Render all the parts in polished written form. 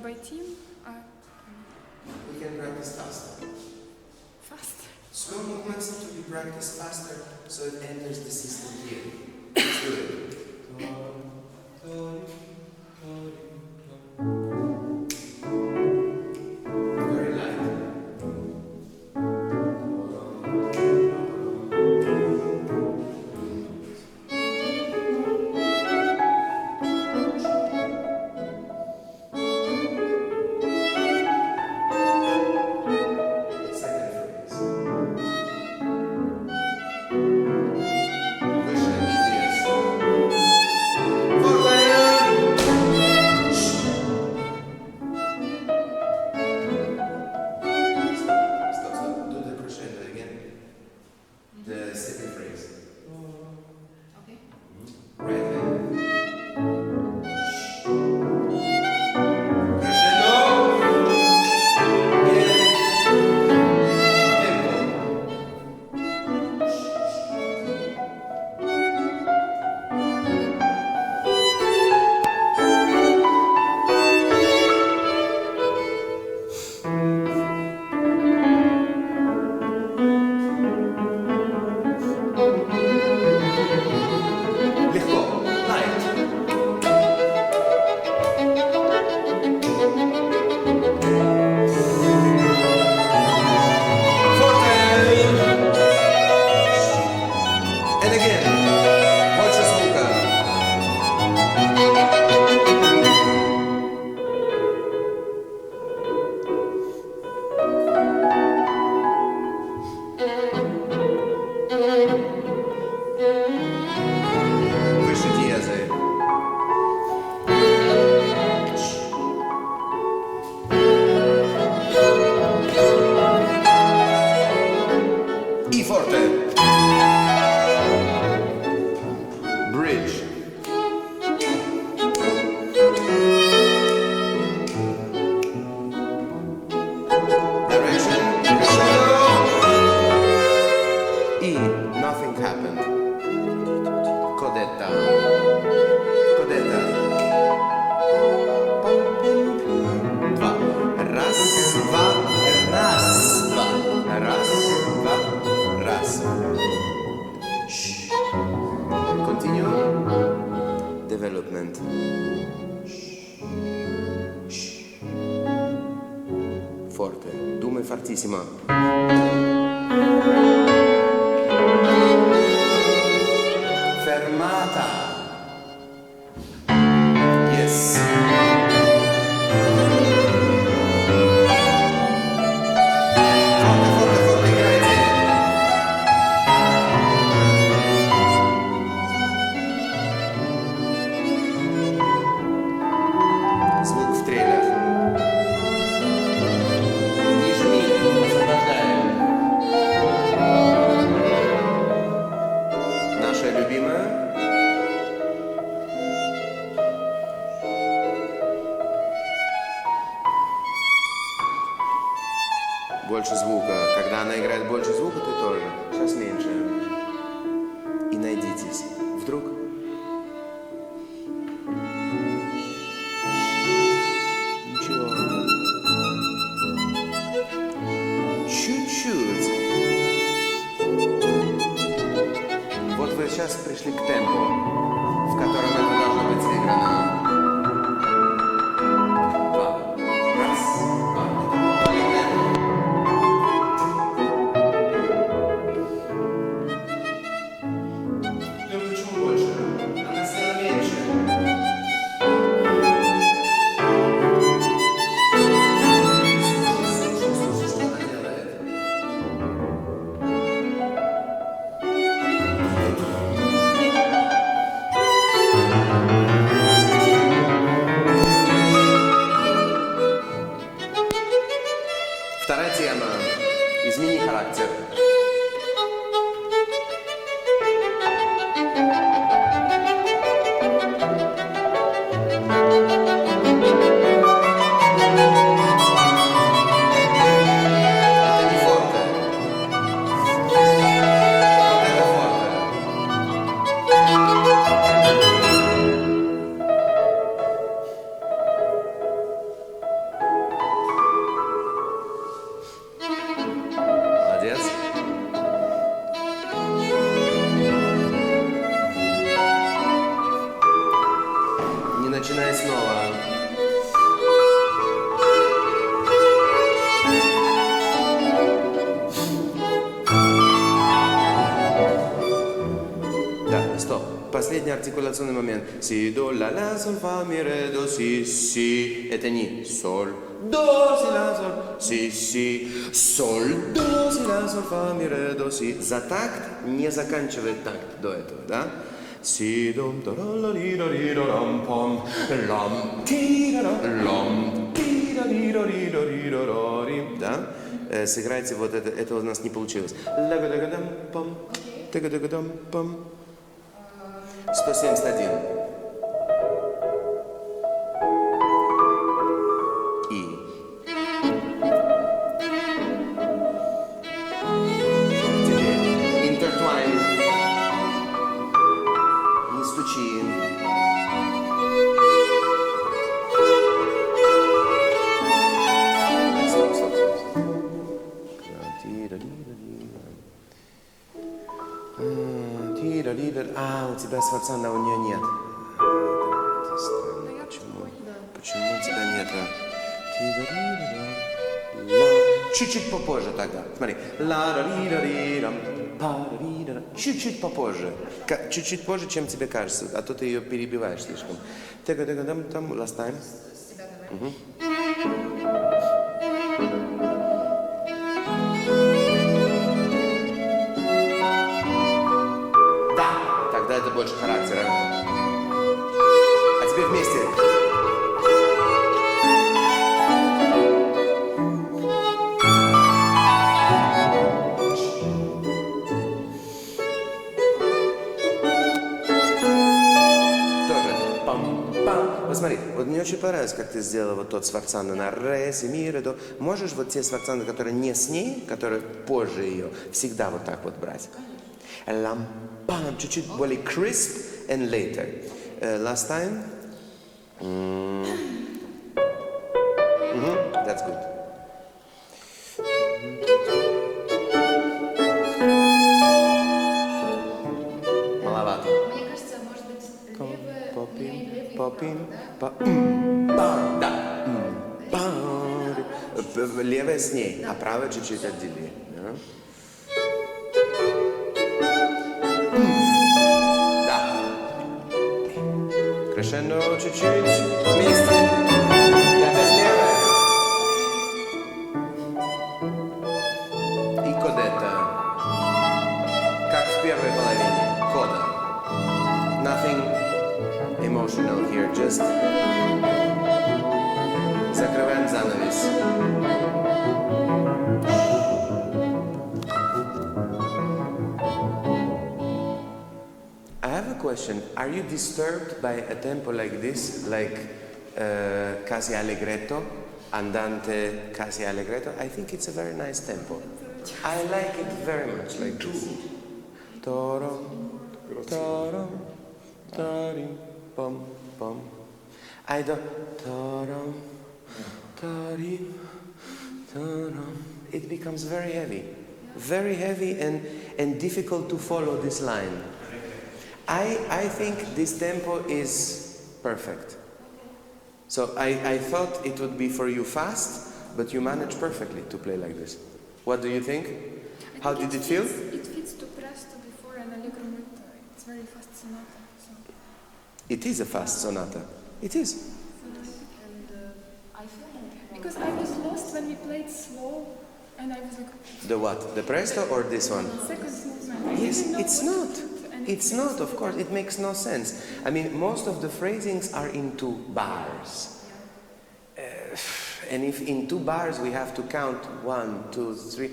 by team. We can practice faster. Faster? Slow movements have to be practiced faster so it enters the system here. Let's do it. Very light. Fortissima. Fermata. Yes. Forte, forte, forte, grazie. Звук в трелях. Больше звука. Когда она играет больше звука, ты тоже. Сейчас меньше. И найдитесь. Вдруг... Ничего. Чуть-чуть. Вот вы сейчас пришли к темпу, в котором это должно быть сыграно. артикуляционный момент. Си, до, ла, ля, соль, фа, ми, ре, до, си. Это не соль, до, си, ля, соль, си. Соль, до, си, ля, соль, фа, ми, ре, до, си. За такт не заканчивает такт до этого, да? Си, дом, до, ла, ли, до, ри, до, рам, пам, лам, ти, да, лам, ти, да, ри, до, ри, до, ри, до, ри, да? Сыграйте вот это у нас не получилось. Ла-га-га-га-дам-пам, та-га-га-га-дам-пам. 171. И. Теперь интертвайн. Не стучи. Стоп. А, у тебя сфорцана, у нее нет. Это странно. Почему у тебя нет? Чуть-чуть попозже тогда. Смотри. Чуть-чуть попозже. Чуть-чуть позже, чем тебе кажется. А то ты ее перебиваешь слишком. Там, last time. Да, это больше характера. А теперь вместе. Тоже. Пам-пам. Вот смотри, вот мне очень понравилось, как ты сделала вот тот сфорцано на ре, си, ми, ре, до. Можешь вот те сфорцаны, которые не с ней, которые позже ее, всегда вот так вот брать? Лам. Bam, чуть-чуть более crisp and later. Last time. That's good. Маловато. Мне кажется, может быть, левый. Попин. Да. Левая с ней, а правая чуть-чуть отдели. Crescendo чуть-чуть вместе. И опять левая. И кодета. Как в первой половине кода. Nothing emotional here, just закрываем занавес. I have a question. Are you disturbed by a tempo like this, like quasi allegretto, andante quasi allegretto? I think it's a very nice tempo. I like it very much, like this. Toro, toro, tarim, pom, pom. I don't. Toro, tarim, toro. It becomes very heavy and difficult to follow this line. I think this tempo is perfect. So I thought it would be for you fast, but you managed perfectly to play like this. What do you think? How did it feel? It fits to presto before an allegro molto. It's very fast sonata. So. It is a fast sonata. It is. And I feel because I was lost when we played slow, and I was like. The what? The presto or this one? Second movement. Yes, it's not. It's not, of course. It makes no sense. I mean, most of the phrasings are in 2 bars. And if in 2 bars we have to count 1, 2, 3.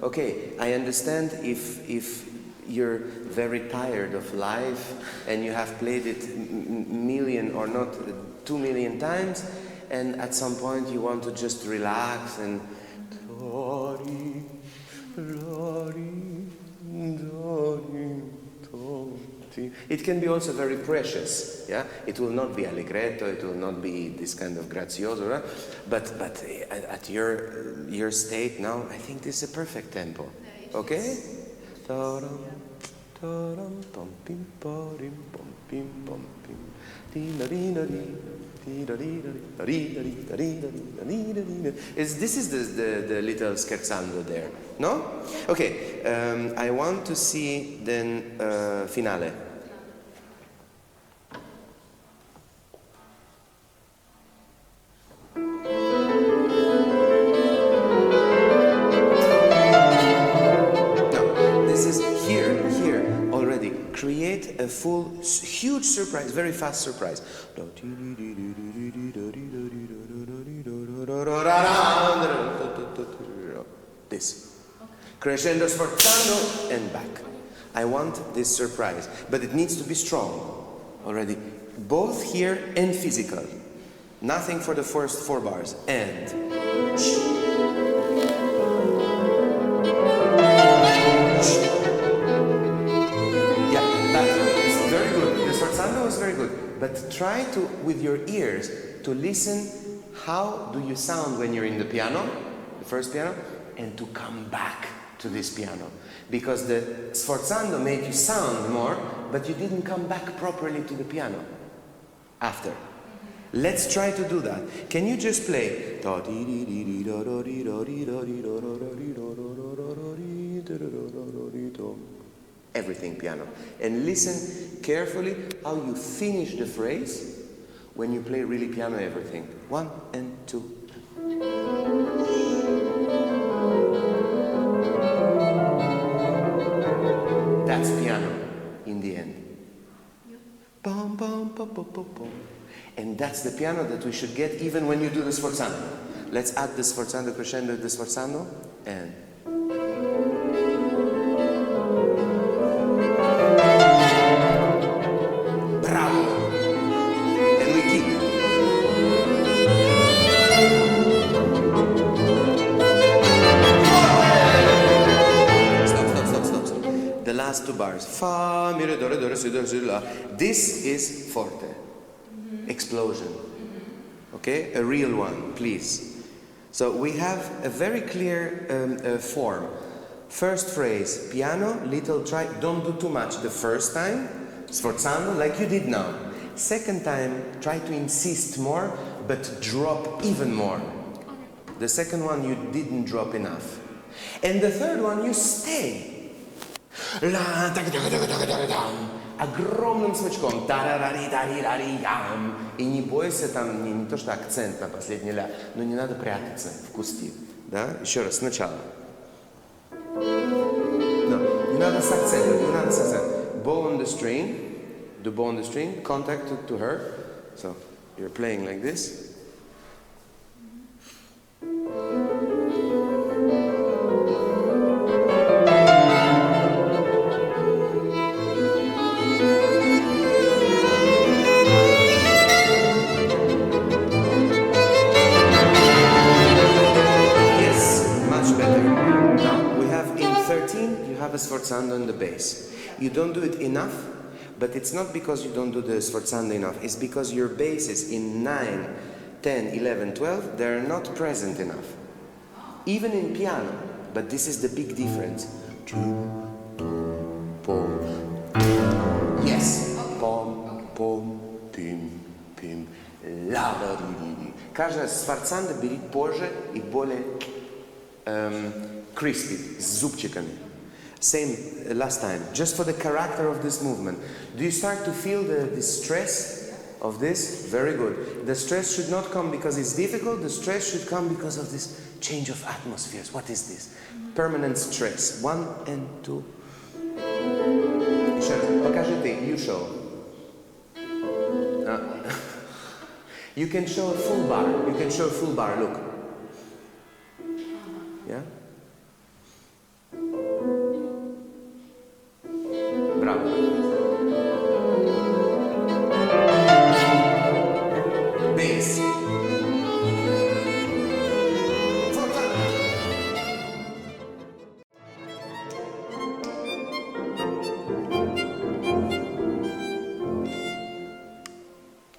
Okay, I understand if you're very tired of life and you have played it million or not 2 million times, and at some point you want to just relax and it can be also very precious, yeah? It will not be allegretto, it will not be this kind of grazioso, right? But at your state now, I think this is a perfect tempo, okay? This is the little scherzando there, no? Okay, I want to see then finale. Create a full, huge surprise, very fast surprise. This. Crescendo, sforzando, and back. I want this surprise, but it needs to be strong already. Both here and physical. Nothing for the first 4 bars. And. Very good, but try to, with your ears, to listen how do you sound when you're in the piano, the first piano, and to come back to this piano. Because the sforzando made you sound more, but you didn't come back properly to the piano after. Let's try to do that. Can you just play? Everything piano. And listen carefully how you finish the phrase when you play really piano everything. 1 and 2. That's piano in the end. Bum, bum, bum, bum, bum, bum. And that's the piano that we should get even when you do the sforzando. Let's add the sforzando, crescendo, the sforzando, and last 2 bars. Fa, mi, re, do, re, si, do, si, la. This is forte. Explosion. Okay? A real one, please. So we have a very clear form. First phrase, piano, little try. Don't do too much the first time. Sforzando, like you did now. Second time, try to insist more, but drop even more. The second one, you didn't drop enough. And the third one, you stay. Огромным смычком. И не бойся, там не то что акцент на последний ля, но не надо прятаться в кусти. Да? Еще раз, сначала. No, не надо с акцентом, не надо с акцентом. Bow on the string, do bow on the string, contact to her. So, you're playing like this. Sforzando in the bass. You don't do it enough, but it's not because you don't do the sforzando enough. It's because your basses in 9, 10, 11, 12, they're not present enough. Even in piano, but this is the big difference. Yes. Pom, pom, pim, pim, la, la, di. Каждое сфорцандо бери позже и более crispy, с зубчиками. Same last time, just for the character of this movement. Do you start to feel the stress of this? Very good. The stress should not come because it's difficult. The stress should come because of this change of atmospheres. What is this? Permanent stress. 1 and 2. Покажи ты, you show. You can show a full bar. You can show a full bar, look. Yeah? Bravo. Bass.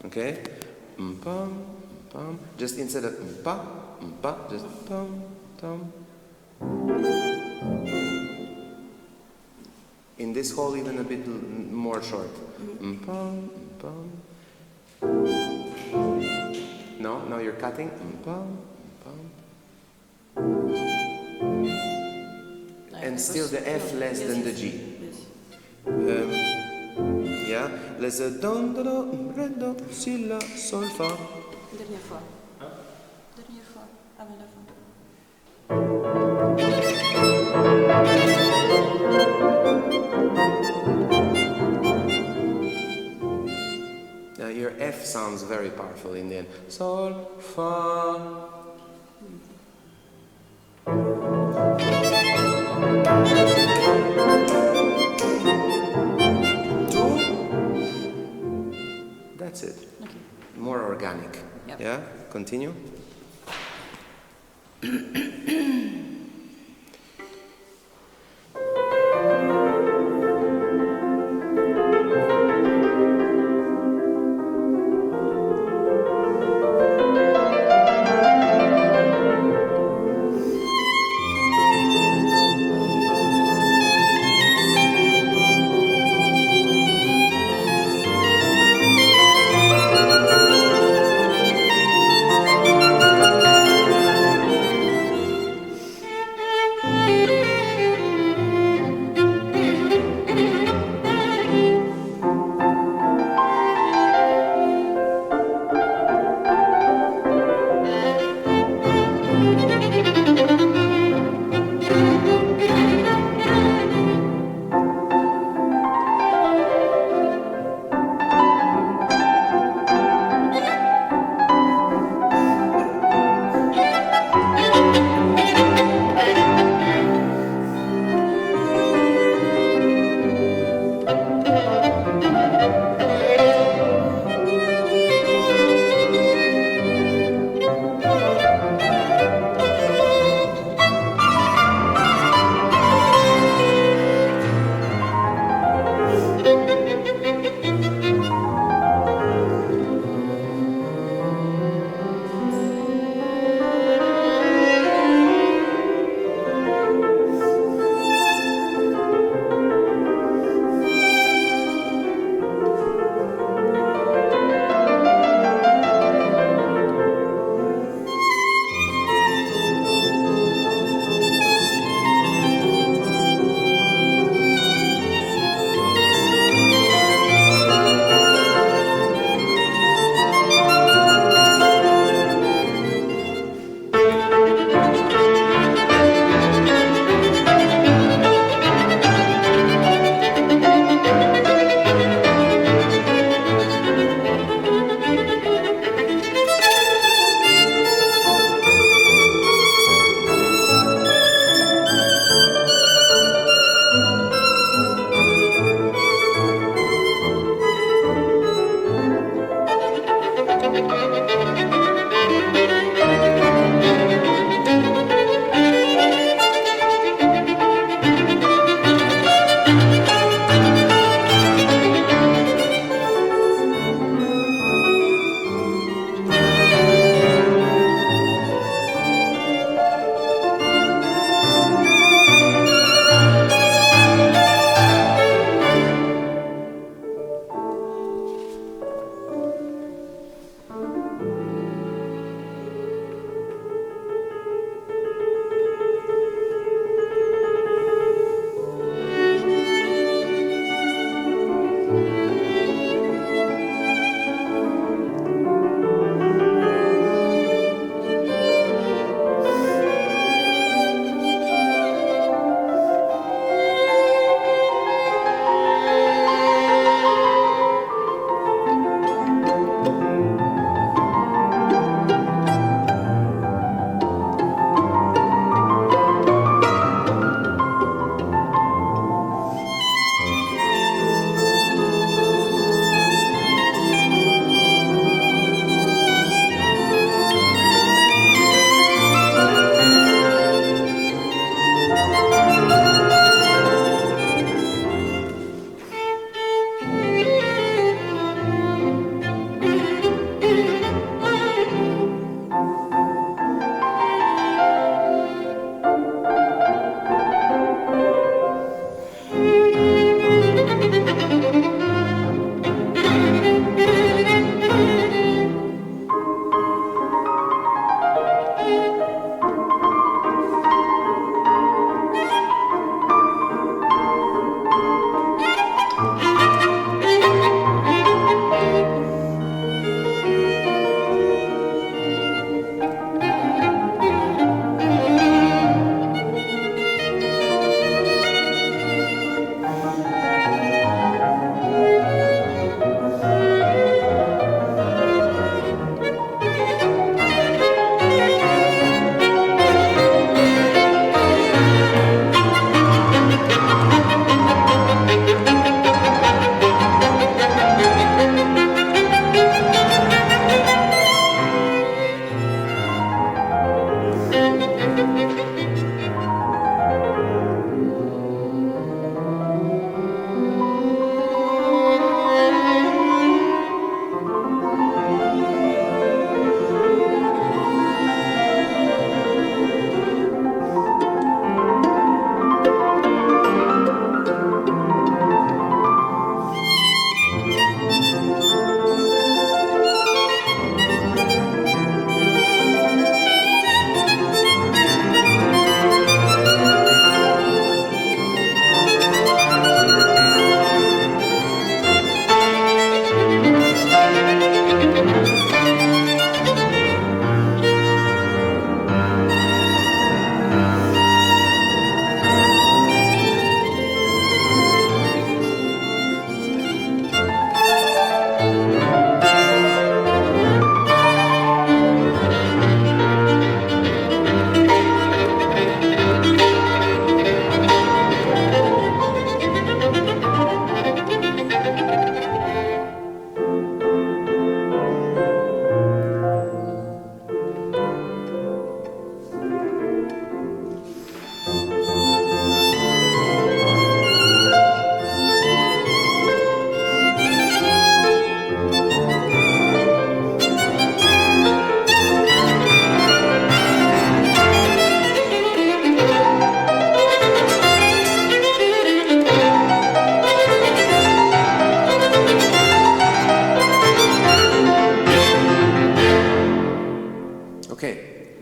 Okay? Pum, pum. Just instead of pa, just pum, pum. In this hole, even a bit more short. Pum, pum. No? Now you're cutting. And still the F less than the G. Yeah? Let's do, re, do, si, la, sol, fa. Dernière fois. Dernière fois, avant la fin. Now your F sounds very powerful in the end. Sol, fa. That's it. Okay. More organic. Yep. Yeah? Continue.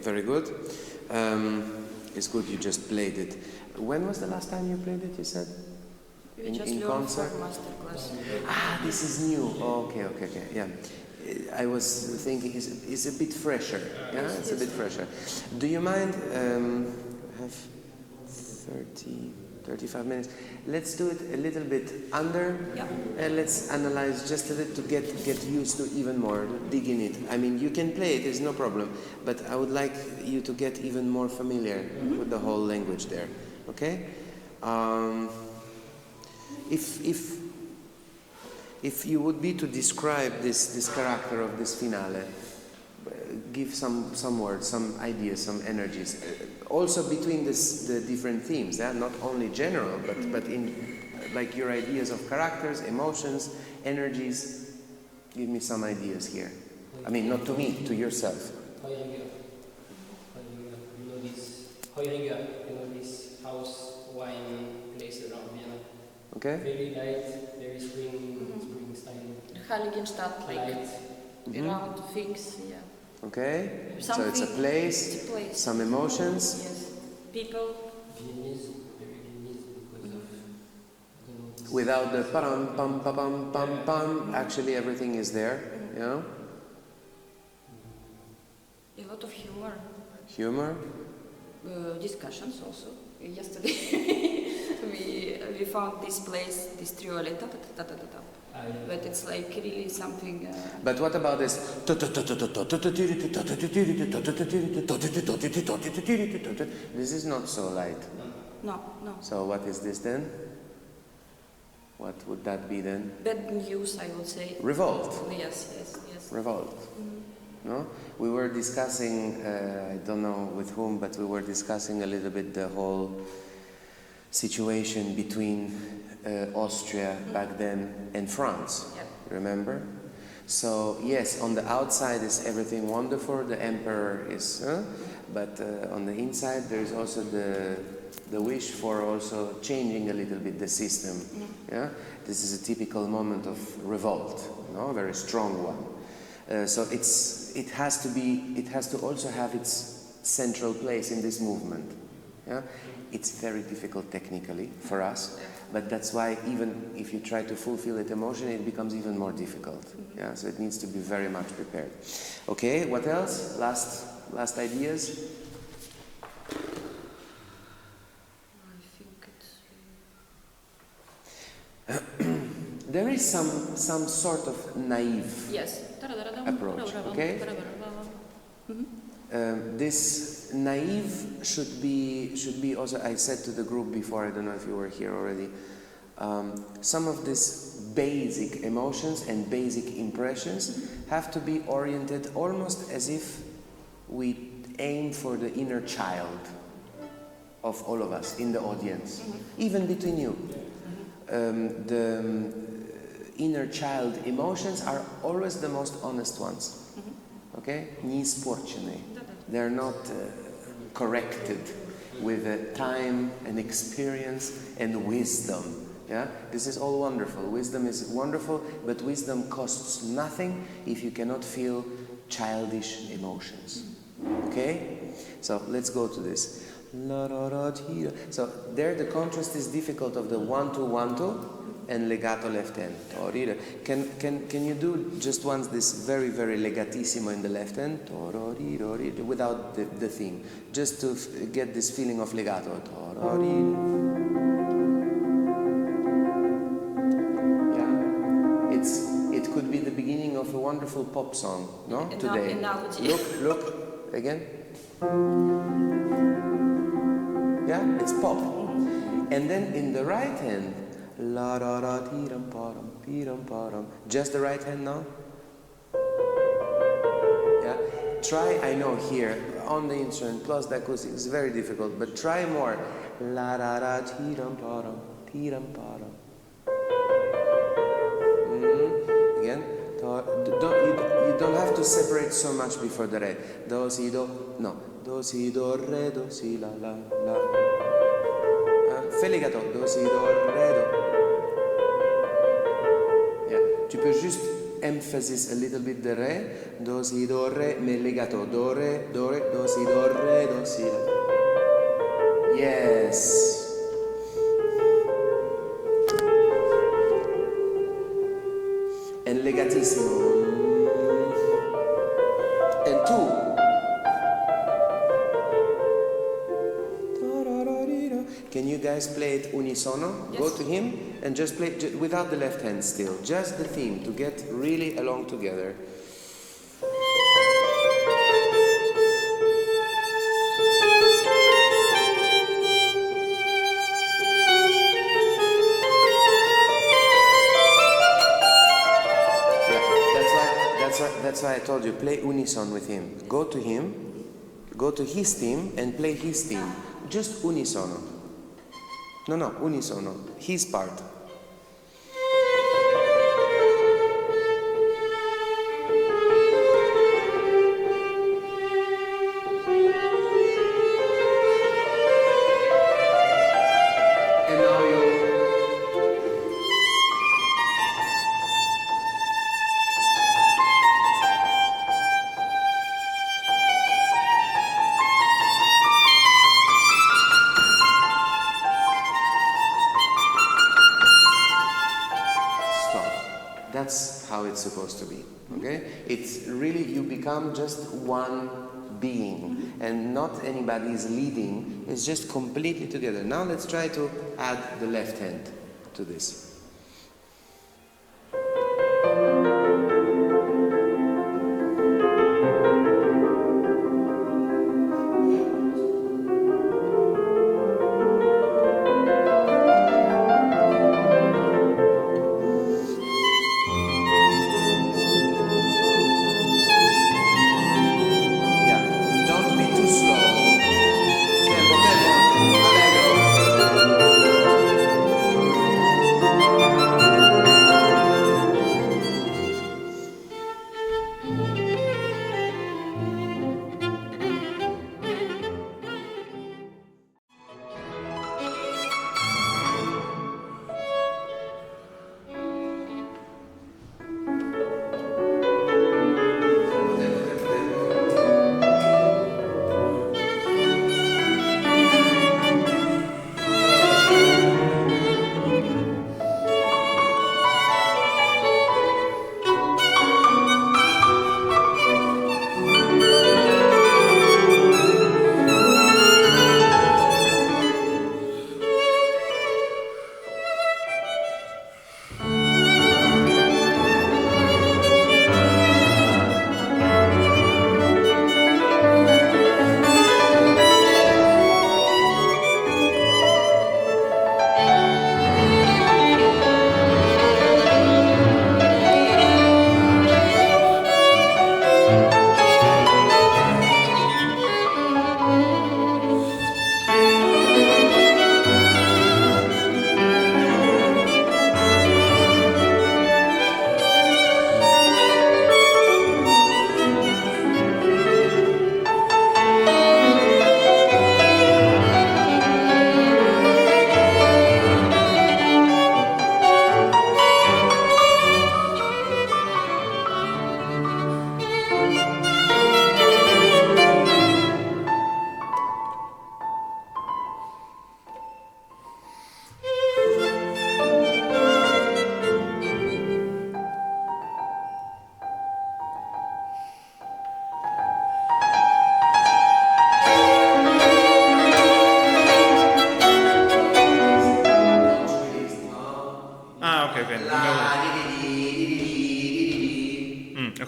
very good. It's good you just played it. When was the last time you played it, you said? We just in learned concert? for Masterclass. Ah, this is new. Oh, okay, yeah. I was thinking it's a bit fresher. Yeah, it's a bit fresher. Do you mind, have 35 minutes. Let's do it a little bit under, and let's analyze just a little to get used to even more, dig in it. I mean, you can play it, there's no problem, but I would like you to get even more familiar with the whole language there, okay? If you would be to describe this character of this finale, give some words, some ideas, some energies. Also between the different themes, not only general, but in like your ideas of characters, emotions, energies. Give me some ideas here. I mean, not to me, to yourself. This house wine place around Vienna. Okay. Very light, very springtime. Heiligenstadt, like around things, Okay. Something, so it's a place, some emotions. Yes. People. Viennese, very Viennese because of Without the pam pam pam pam pam, actually everything is there. You know. A lot of humor. Humor. Discussions also. Yesterday we found this place, this trio, but it's like really something. But what about this? This is not so light. No. So what is this then? What would that be then? Bad news, I would say. Revolt. Yes. Revolt. No? We were discussing, I don't know with whom, but we were discussing a little bit the whole situation between Austria back then and France. Remember? So yes, on the outside is everything wonderful, the emperor is, but on the inside there is also the wish for also changing a little bit the system. Yeah, this is a typical moment of revolt, a very strong one. So it has to also have its central place in this movement. Yeah, it's very difficult technically for us, but that's why even if you try to fulfill it emotionally, it becomes even more difficult. Yeah, so it needs to be very much prepared. Okay, what else? Last ideas? I think it's. There is some sort of naive approach. Okay. This naive should be also, I said to the group before, I don't know if you were here already, some of these basic emotions and basic impressions have to be oriented almost as if we aim for the inner child of all of us in the audience, even between you. The inner child emotions are always the most honest ones. Okay? Не испорченные. They're not corrected with time and experience and wisdom. Yeah? This is all wonderful. Wisdom is wonderful, but wisdom costs nothing if you cannot feel childish emotions. Okay? So let's go to this. So there the contrast is difficult of the 1-2-1-2 and legato left hand. Can you do just once this very, very legatissimo in the left hand without the theme, just to get this feeling of legato. Yeah, it could be the beginning of a wonderful pop song, no? Today. Analogy. Look again. Yeah, it's pop. And then in the right hand, la da da tiram param piram param. Just the right hand now. Yeah. Try. I know here on the instrument plus the acoustic is very difficult, but try more. La da da tiram param param. Again. You don't have to separate so much before the re. Do si do. No. Do si do re do si la la la. Fais legato. Do si do re do. Tu peux juste emphasis a little bit the re, do, si, do, re, me legato, do, re, do, si, do, re, do, si. Yes. And legatissimo. And two. Can you guys play it unisono? Yes. Go to him and just play without the left hand still. Just the theme to get really along together. That's why I told you, play unison with him. Go to him, go to his theme and play his theme. Just unisono. No, unisono. His part. And now you... That's how it's supposed to be, okay? It's really, you become just one being and not anybody is leading, it's just completely together. Now let's try to add the left hand to this.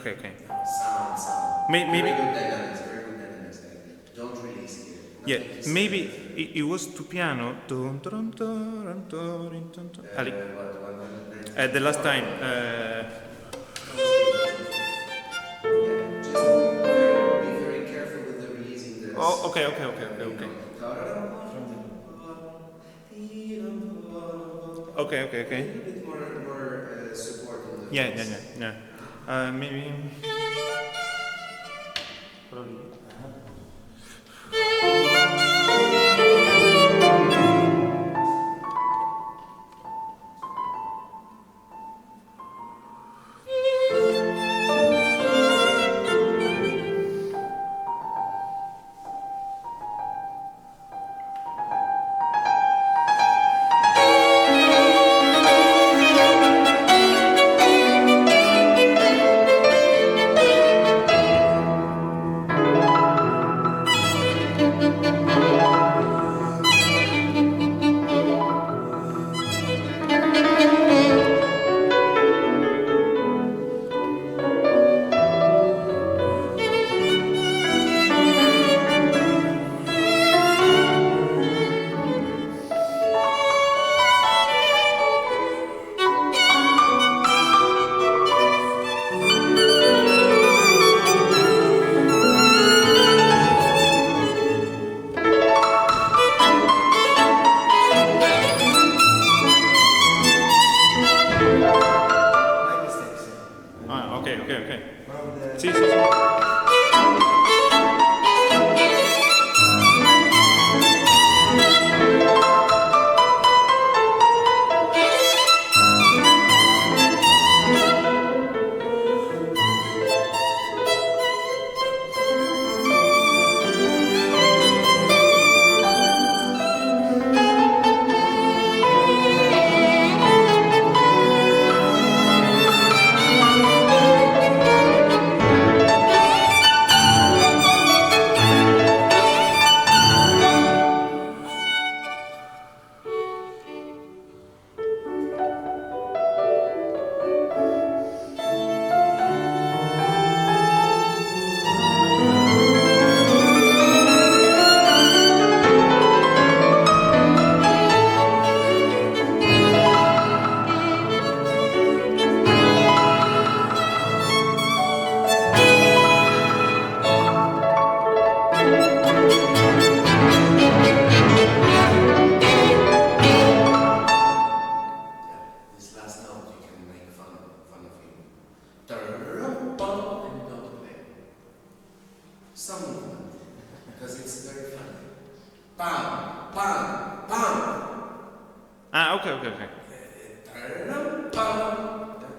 Okay. Sound. Maybe. Very good dynamics. Don't release here. Yeah, maybe it was to piano. The last time. Just be very careful with the releasing the. Oh, okay. Okay. A little bit more support in the. Yeah. Maybe. Pam, pam, pam. Ah, okay.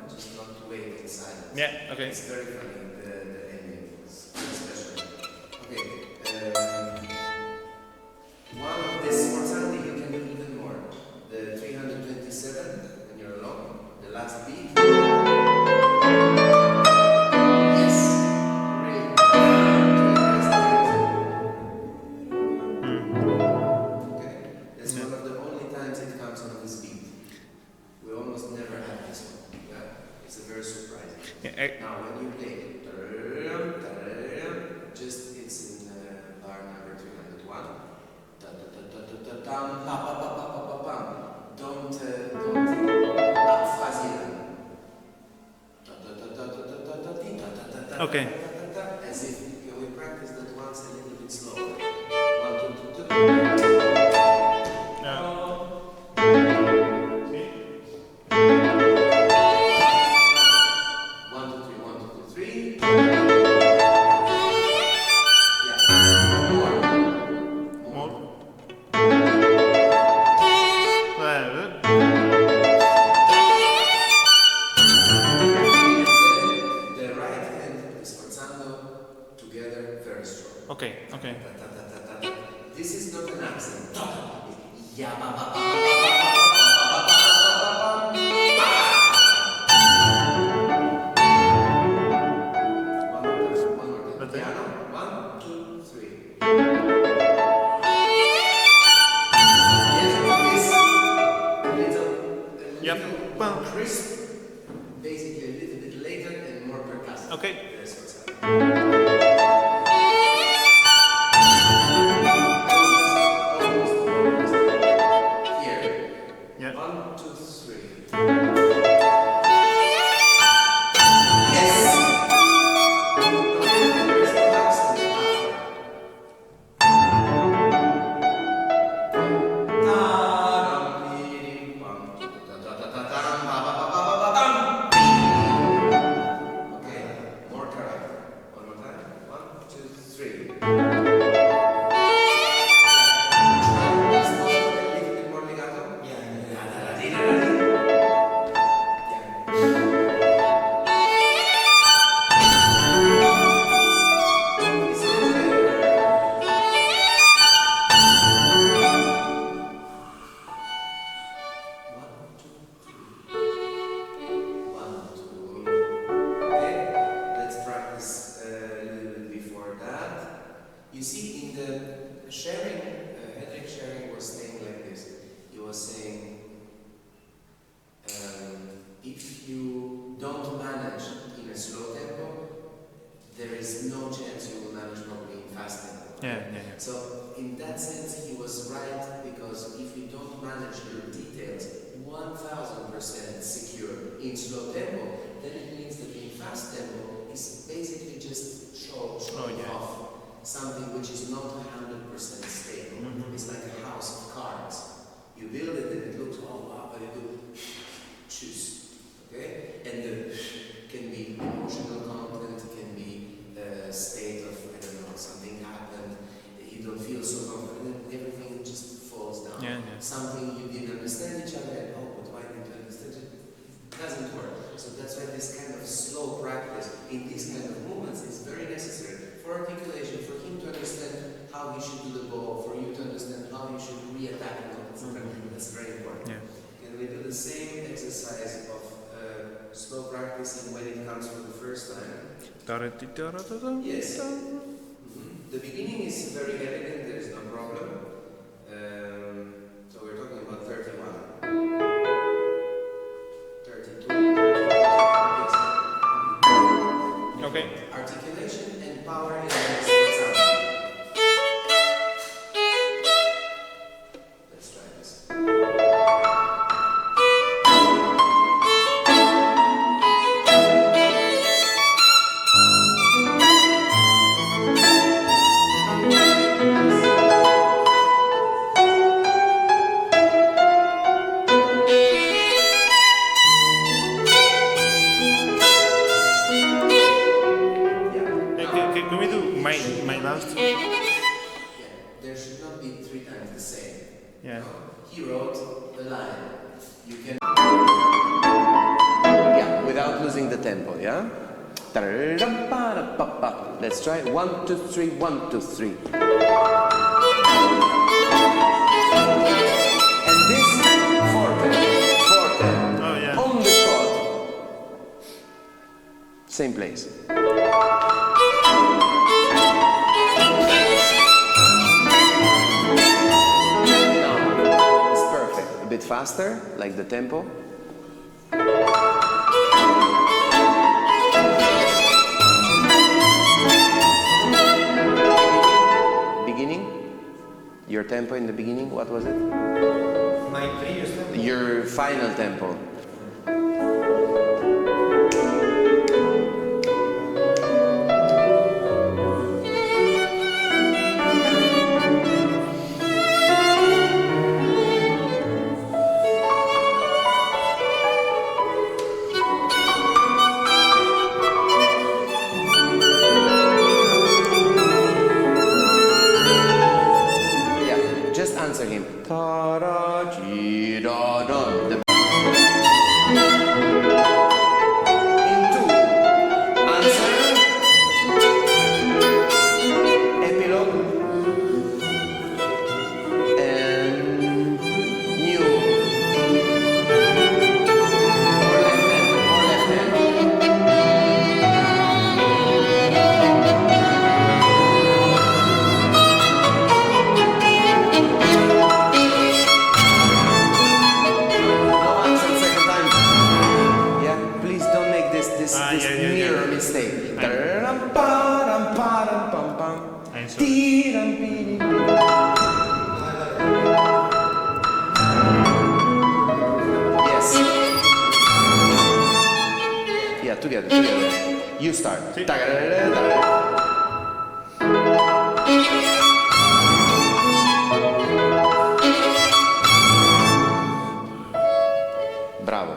Just not to wait in silence. Yeah, okay. It's very funny, the ending is special. Okay, one of the sforzandi you can do even more. The 327, when you're alone, the last beat. Yes, great. Okay, that's one of the only times it comes on this beat. We almost never have this one. Yeah, it's a very surprising. Yeah, Now, when you play, just it's in bar number 301. Don't aphasia. okay. As if we practice that once a little bit slower. 1, 2, 2, 2. Okay. This is not an accent. One more time. Piano. 1, 2, 3. Yes, this a little crisp, basically a little bit later and more percussive. Okay. That's what's happening. So in that sense he was right, because if you don't manage your details 1000% secure in slow tempo, then it means that in fast tempo is basically just showing off something which is not 100% stable. It's like a house of cards. You build it and it looks, oh wow, but you do choose, okay? And the can be emotional content, can be a state of, I don't know, something happened, you don't feel so confident, everything just falls down. Something you didn't understand each other, and oh, but why didn't you understand it? It doesn't work. So that's why this kind of slow practice in these kind of movements is very necessary for articulation, for him to understand how he should do the bow, for you to understand how you should re-attack it, etc. That's very important. And we do the same exercise of slow practicing when it comes for the first time. Yes. The beginning is very elegant, there is no problem. So we're talking about 31. 32. Okay. Articulation and power in the next example. Let's try this. not be 3 times the same. Yeah. He wrote the line. You can. Yeah, without losing the tempo, yeah? Let's try 1, 2, 3, 1, 2, 3. And this forte, Oh, yeah. on the spot. Same place. Now, it's perfect. A bit faster, like the tempo. Your tempo in the beginning, what was it? My previous tempo? Your final tempo. Answer him. In 2, answer, epilogue, and new. More left hand, more left hand. Mirror mistake. Yes. Yeah, together. You start. Bravo.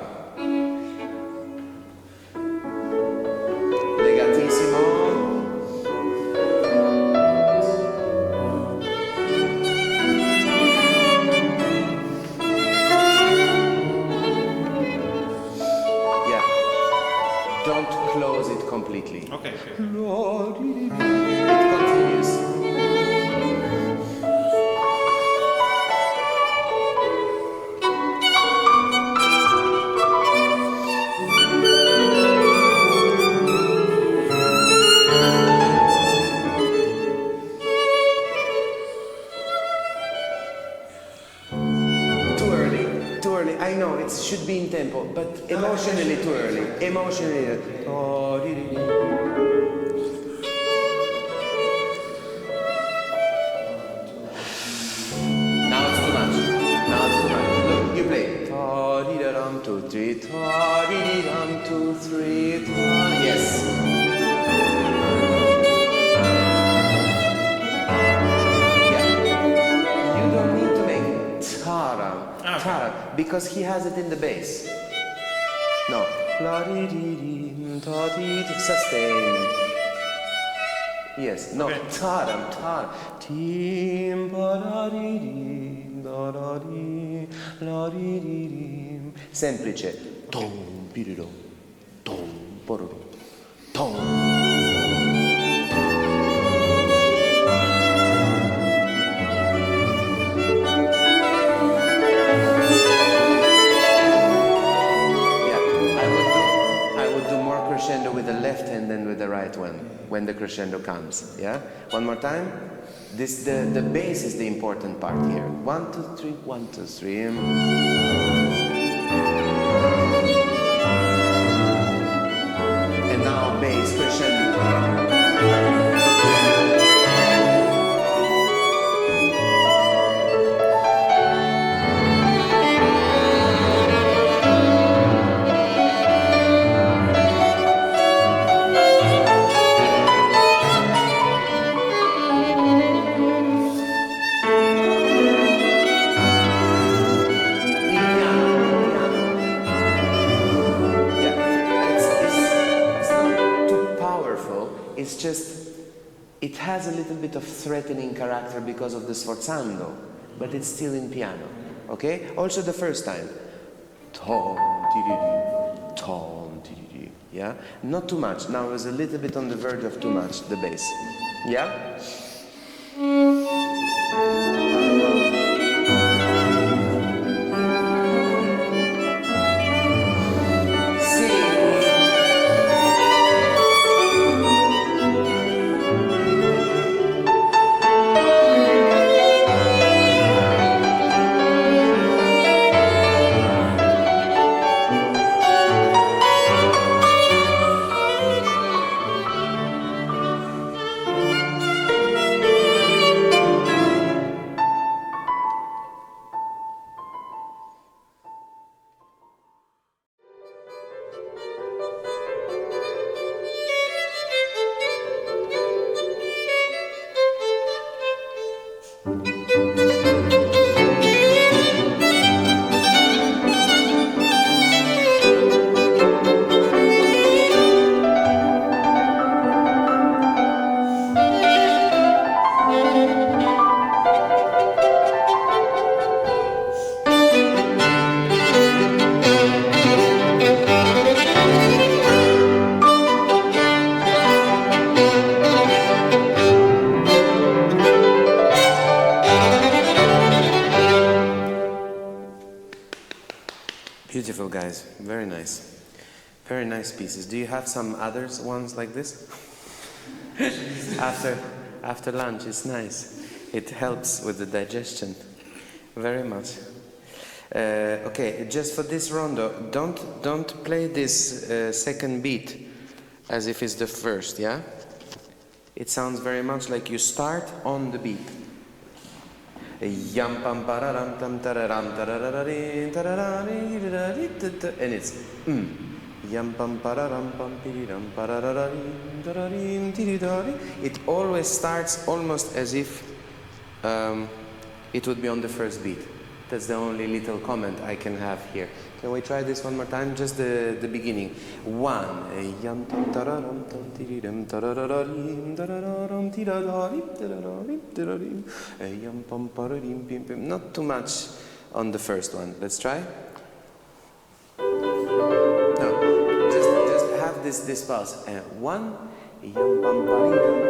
Completely. Okay. It continues. Too early. I know it should be in tempo, but emotionally too early. Emotionally. Now it's too much. Look, you play. 2, 3, 2, 3, yes. Tara, because he has it in the bass. No. Sustain. Yes. No. Okay. Tara. Semplice. Tom, pirido. Tom, pororo. Tom. Crescendo with the left hand than with the right one when the crescendo comes. Yeah? One more time. The bass is the important part here. 1, 2, 3, 1, 2, 3. And now bass crescendo. In bit of threatening character because of the sforzando, but it's still in piano, okay? Also the first time. Tom, di-di-di, tom, di-di-di, yeah? Not too much. Now I was a little bit on the verge of too much, the bass. Yeah? Beautiful, guys. Very nice. Very nice pieces. Do you have some others ones like this? After lunch, it's nice. It helps with the digestion. Very much. Okay, just for this rondo, don't play this second beat as if it's the first, yeah? It sounds very much like you start on the beat. Yam pam pararam tam tararam tarararin tarararin, and it's yam pam pararam pam piriram parararin tararin tiridari. It always starts almost as if it would be on the first beat. That's the only little comment I can have here. Can we try this one more time? Just the beginning. One. Yam tam tararam tam tiriram tarararin tarararam tiradarim tarararim tararim. Yam pam pararim pim pim. Not too much on the first one. Let's try. No, just have this pause. One. Yam pam pararim.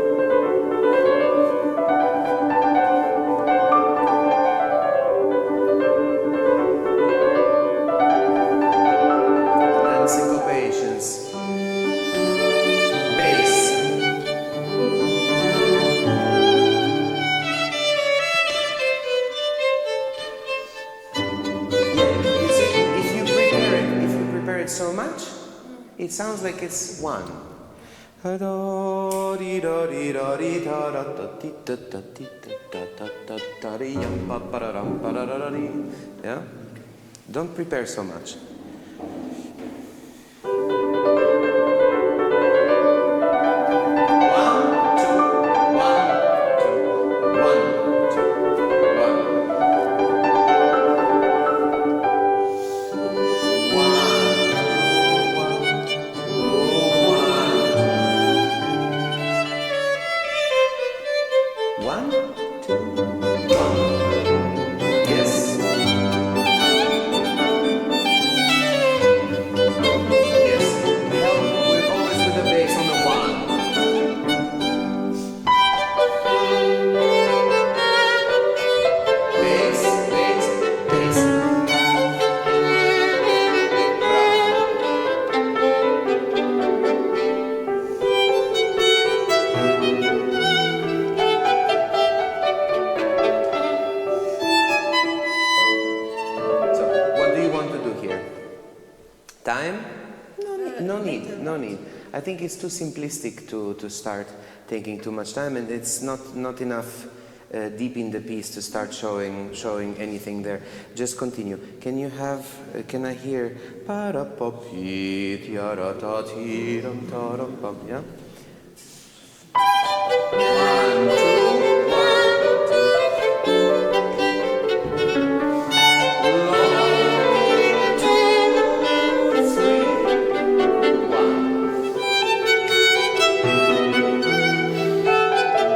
It sounds like it's one. Yeah? Don't prepare so much. I think it's too simplistic to start taking too much time, and it's not enough deep in the piece to start showing anything there. Just continue. Can I hear? Yeah?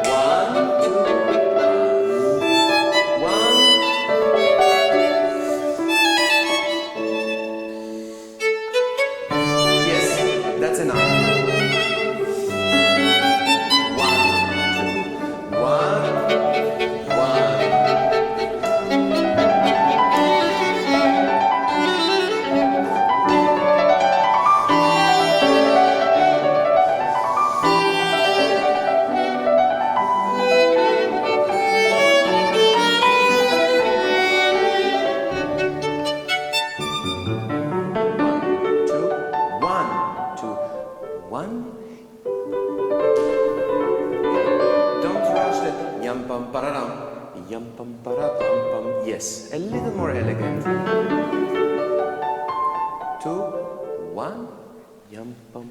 One, yum pam para pam pam. Yes, a little more elegant. 2, 1, yum pam.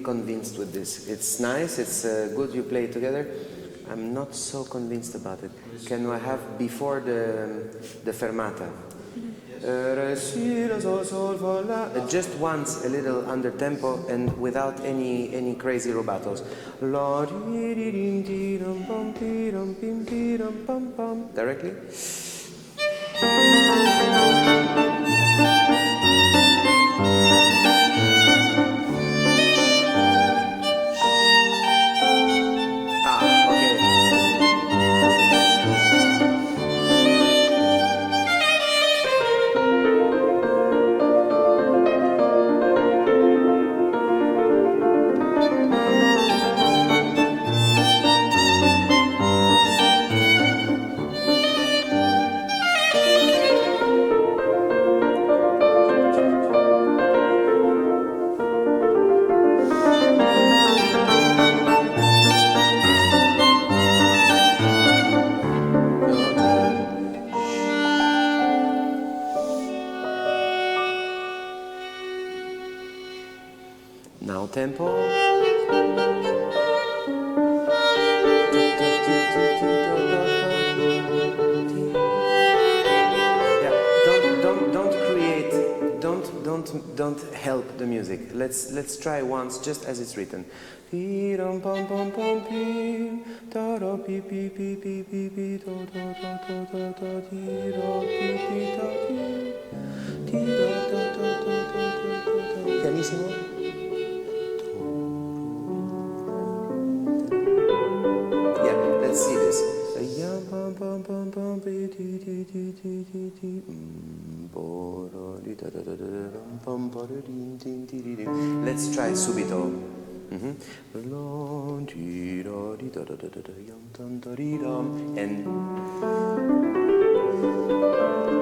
Convinced with this. It's nice, it's good you play it together. I'm not so convinced about it. Can I have before the fermata? Just once a little under tempo and without any crazy rubatos. Directly. Tempo. Yeah, don't create. Don't help the music. Let's try once, just as it's written. Pianissimo. Let's see this. Let's try subito. And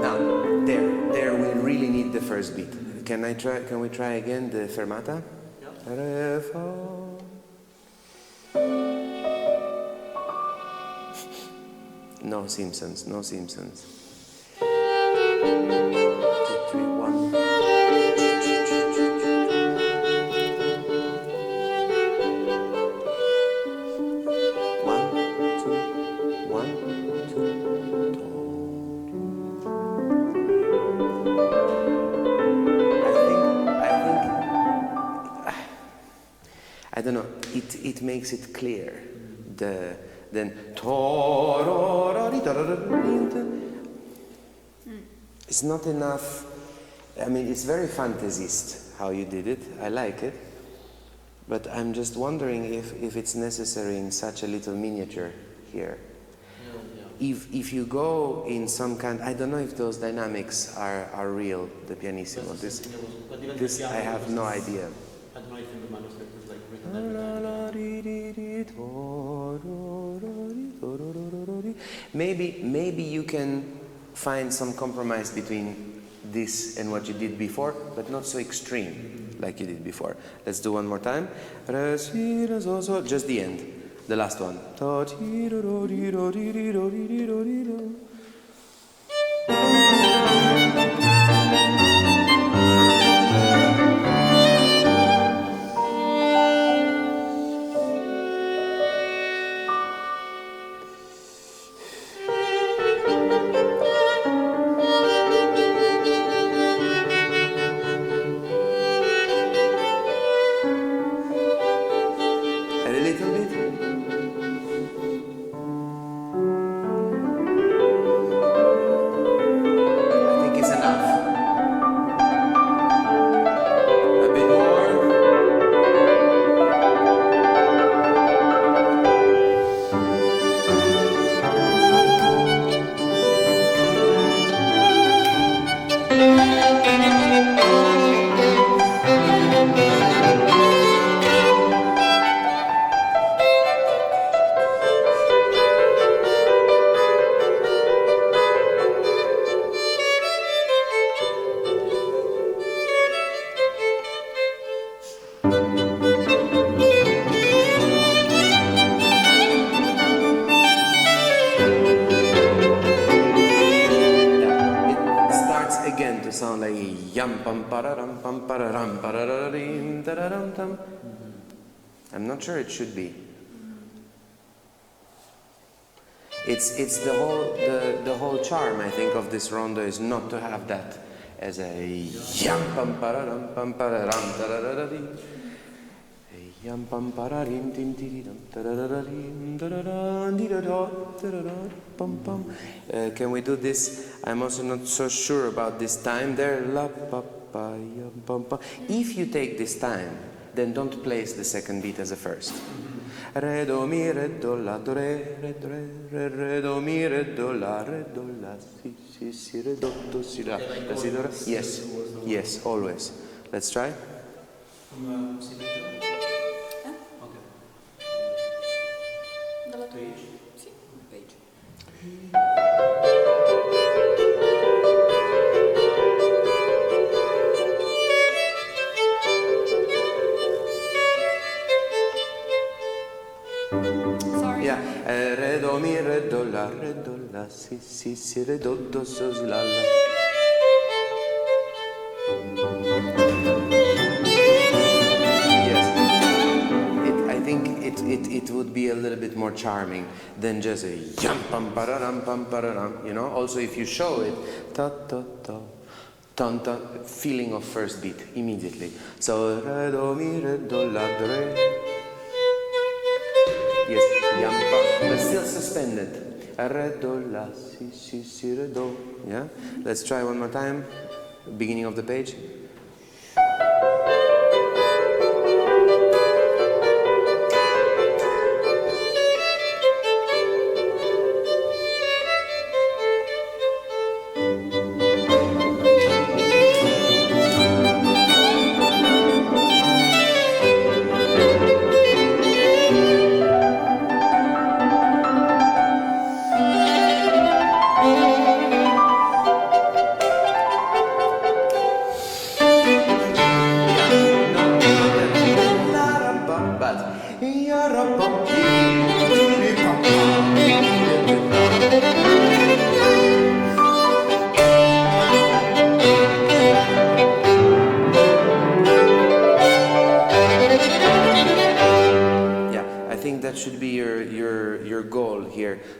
now there we really need the first beat. Can we try again the fermata? Yeah. No Simpsons. 2, 3, 1. I don't know. It makes it clear. Then it's not enough. I mean, it's very fantasist how you did it. I like it, but I'm just wondering if it's necessary in such a little miniature here. if you go in some kind, I don't know if those dynamics are real, the pianissimo. This I have no idea. I don't know if in the manuscript is like written. Maybe you can find some compromise between this and what you did before, but not so extreme like you did before. Let's do one more time. Just the end. The last one. I'm not sure it should be. It's the whole charm, I think, of this rondo is not to have that as a yam pam pararam pam pararam tarararim yam pam pararim tin tiridam tarararim tarararim pam pam. Can we do this? I'm also not so sure about this time there. La pa pa yam pam pam. If you take this time, then don't place the second beat as a first. Re do mi re do la do re re do re re do mi re do la si si si re do si la si do re. Yes, always. Let's try. From C major? Okay. Dalla page. Sì, Page. Yeah, re do mi re do la si si si re do so si la la. Yes, I think it would be a little bit more charming than just a yam pam pararam, you know. Also, if you show it, ta ta ta. Tan, tan, feeling of first beat immediately. So re do mi re do la do re. Yes, yam pa, but still suspended. Re do la si si si re do. Yeah. Let's try one more time. Beginning of the page.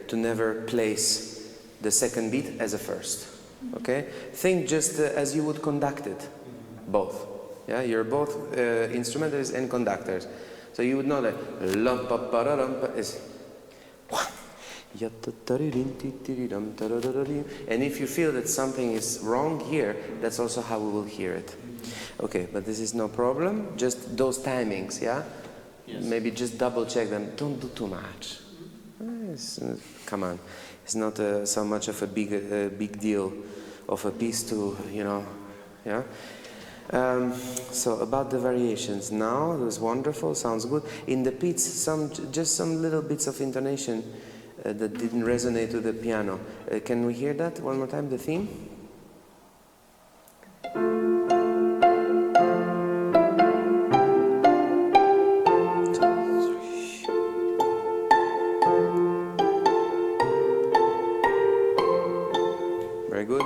To never place the second beat as a first, okay? Think just as you would conduct it, both. Yeah, you're both instrumentalists and conductors, so you would know that la pa pa ra ram pa is one, and if you feel that something is wrong here, that's also how we will hear it. Okay, but this is no problem. Just those timings, yeah. Yes. Maybe just double check them. Don't do too much. Come on, It's not so much of a big deal of a piece to, you know, yeah. So about the variations now, it was wonderful, sounds good. In the beats, just some little bits of intonation that didn't resonate with the piano. Can we hear that one more time, the theme? Very good.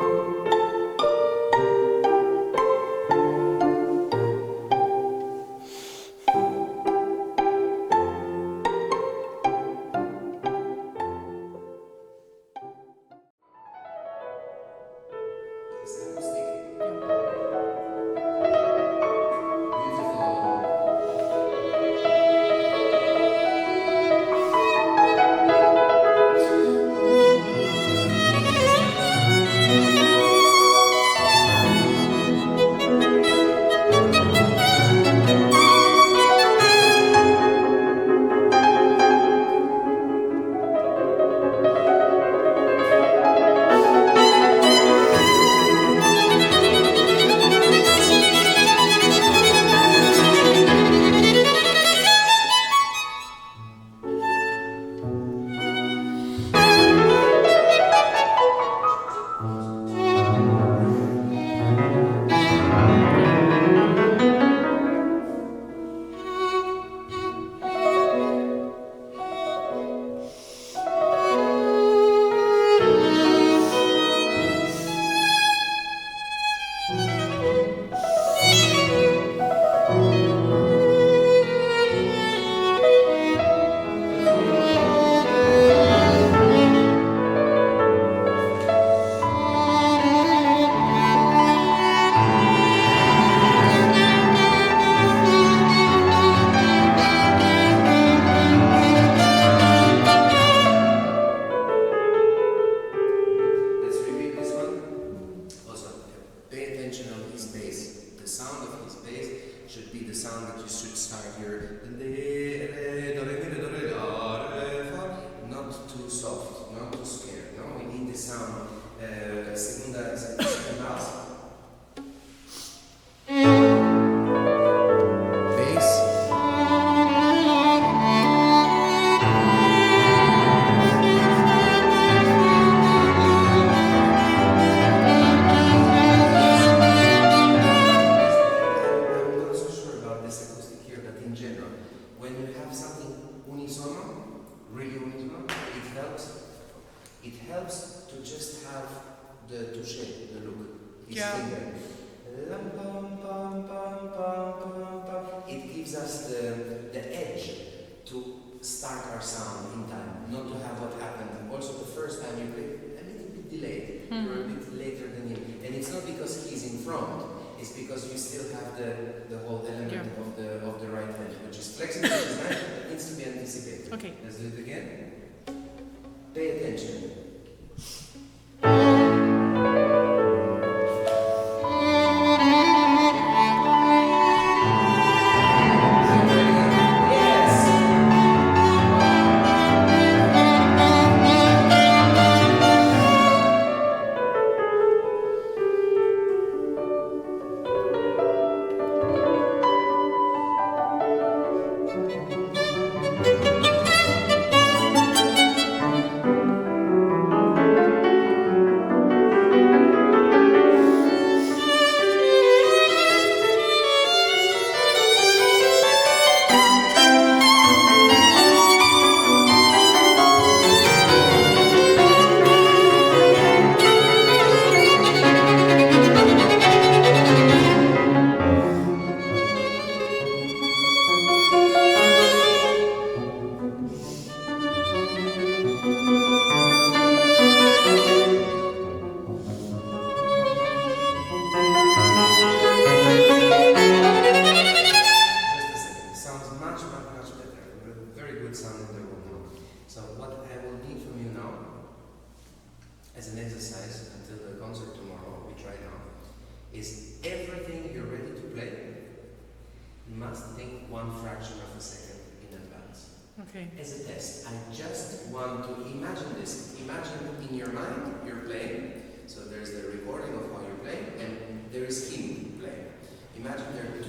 Must think one fraction of a second in advance. Okay. As a test, I just want to imagine this. Imagine in your mind you're playing. So there's the recording of how you're playing, and there is him playing. Imagine there are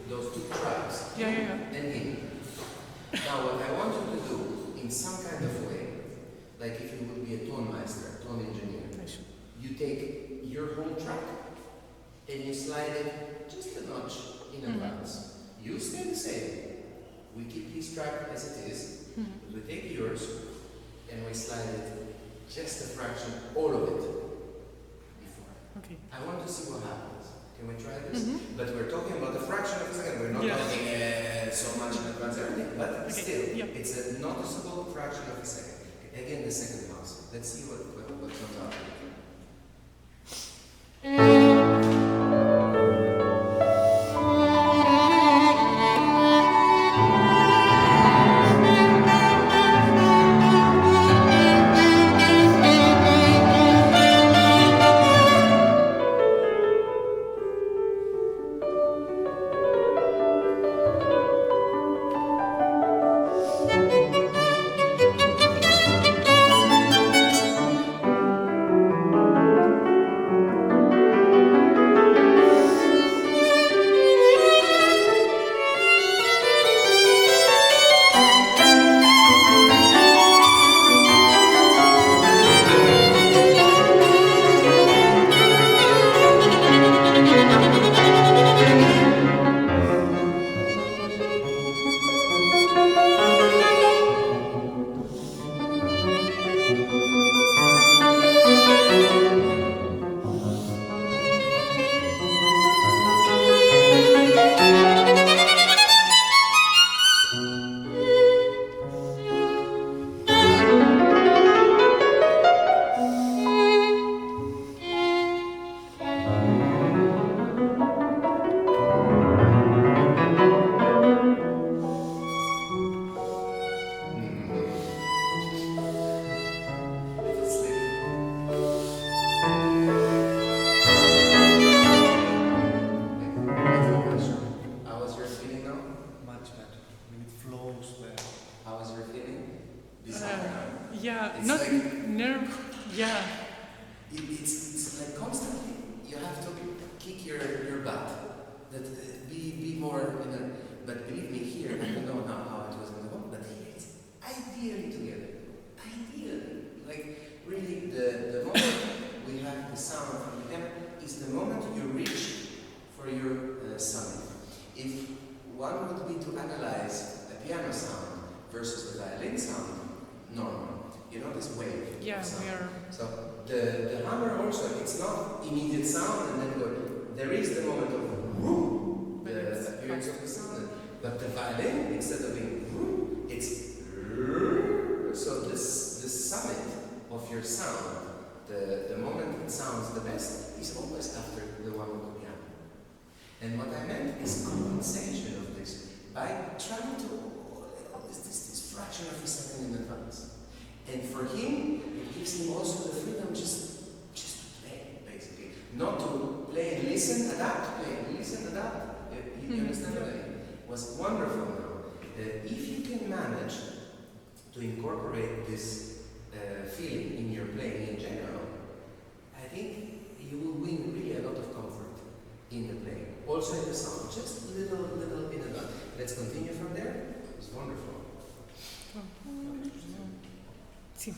those two tracks, and him. Now what I want you to do, in some kind of way, like if you would be a tone master, tone engineer, you take your whole track and you slide it just a notch in advance. You stay the same. We keep his track as it is, but we take yours and we slide it just a fraction, all of it, before. Okay. I want to see what happens. Can we try this? But we're talking about a fraction of a second. We're not talking so much in advance everything, but still, it's a noticeable fraction of a second. Again, the second mouse. Let's see what comes out. It's like constantly you have to kick your butt. That be more in a. But believe me, here I don't know now how it was in the home, but here it's ideally together. Ideally, like really the moment we have the sound from the piano is the moment you reach for your summit. If one would be to analyze a piano sound versus the violin sound, normal. You know this wave. Yeah, sound. we are. So the hammer also, it's not immediate sound and then go. There is the moment of whoo, the appearance of the sound. But the violin, instead of being whoo, it's so this summit of your sound, the moment it sounds the best is always after the one of the piano. And what I meant is compensation of this by trying to this fraction of a second in advance. And for him, it gives him also the freedom just to play, basically. Not to play and listen, adapt, play and listen, adapt. You understand what I mean? It was wonderful now. If you can manage to incorporate this feeling in your playing in general, I think you will win really a lot of comfort in the playing. Also in the sound, just a little in advance. Let's continue from there. It was wonderful. Sì.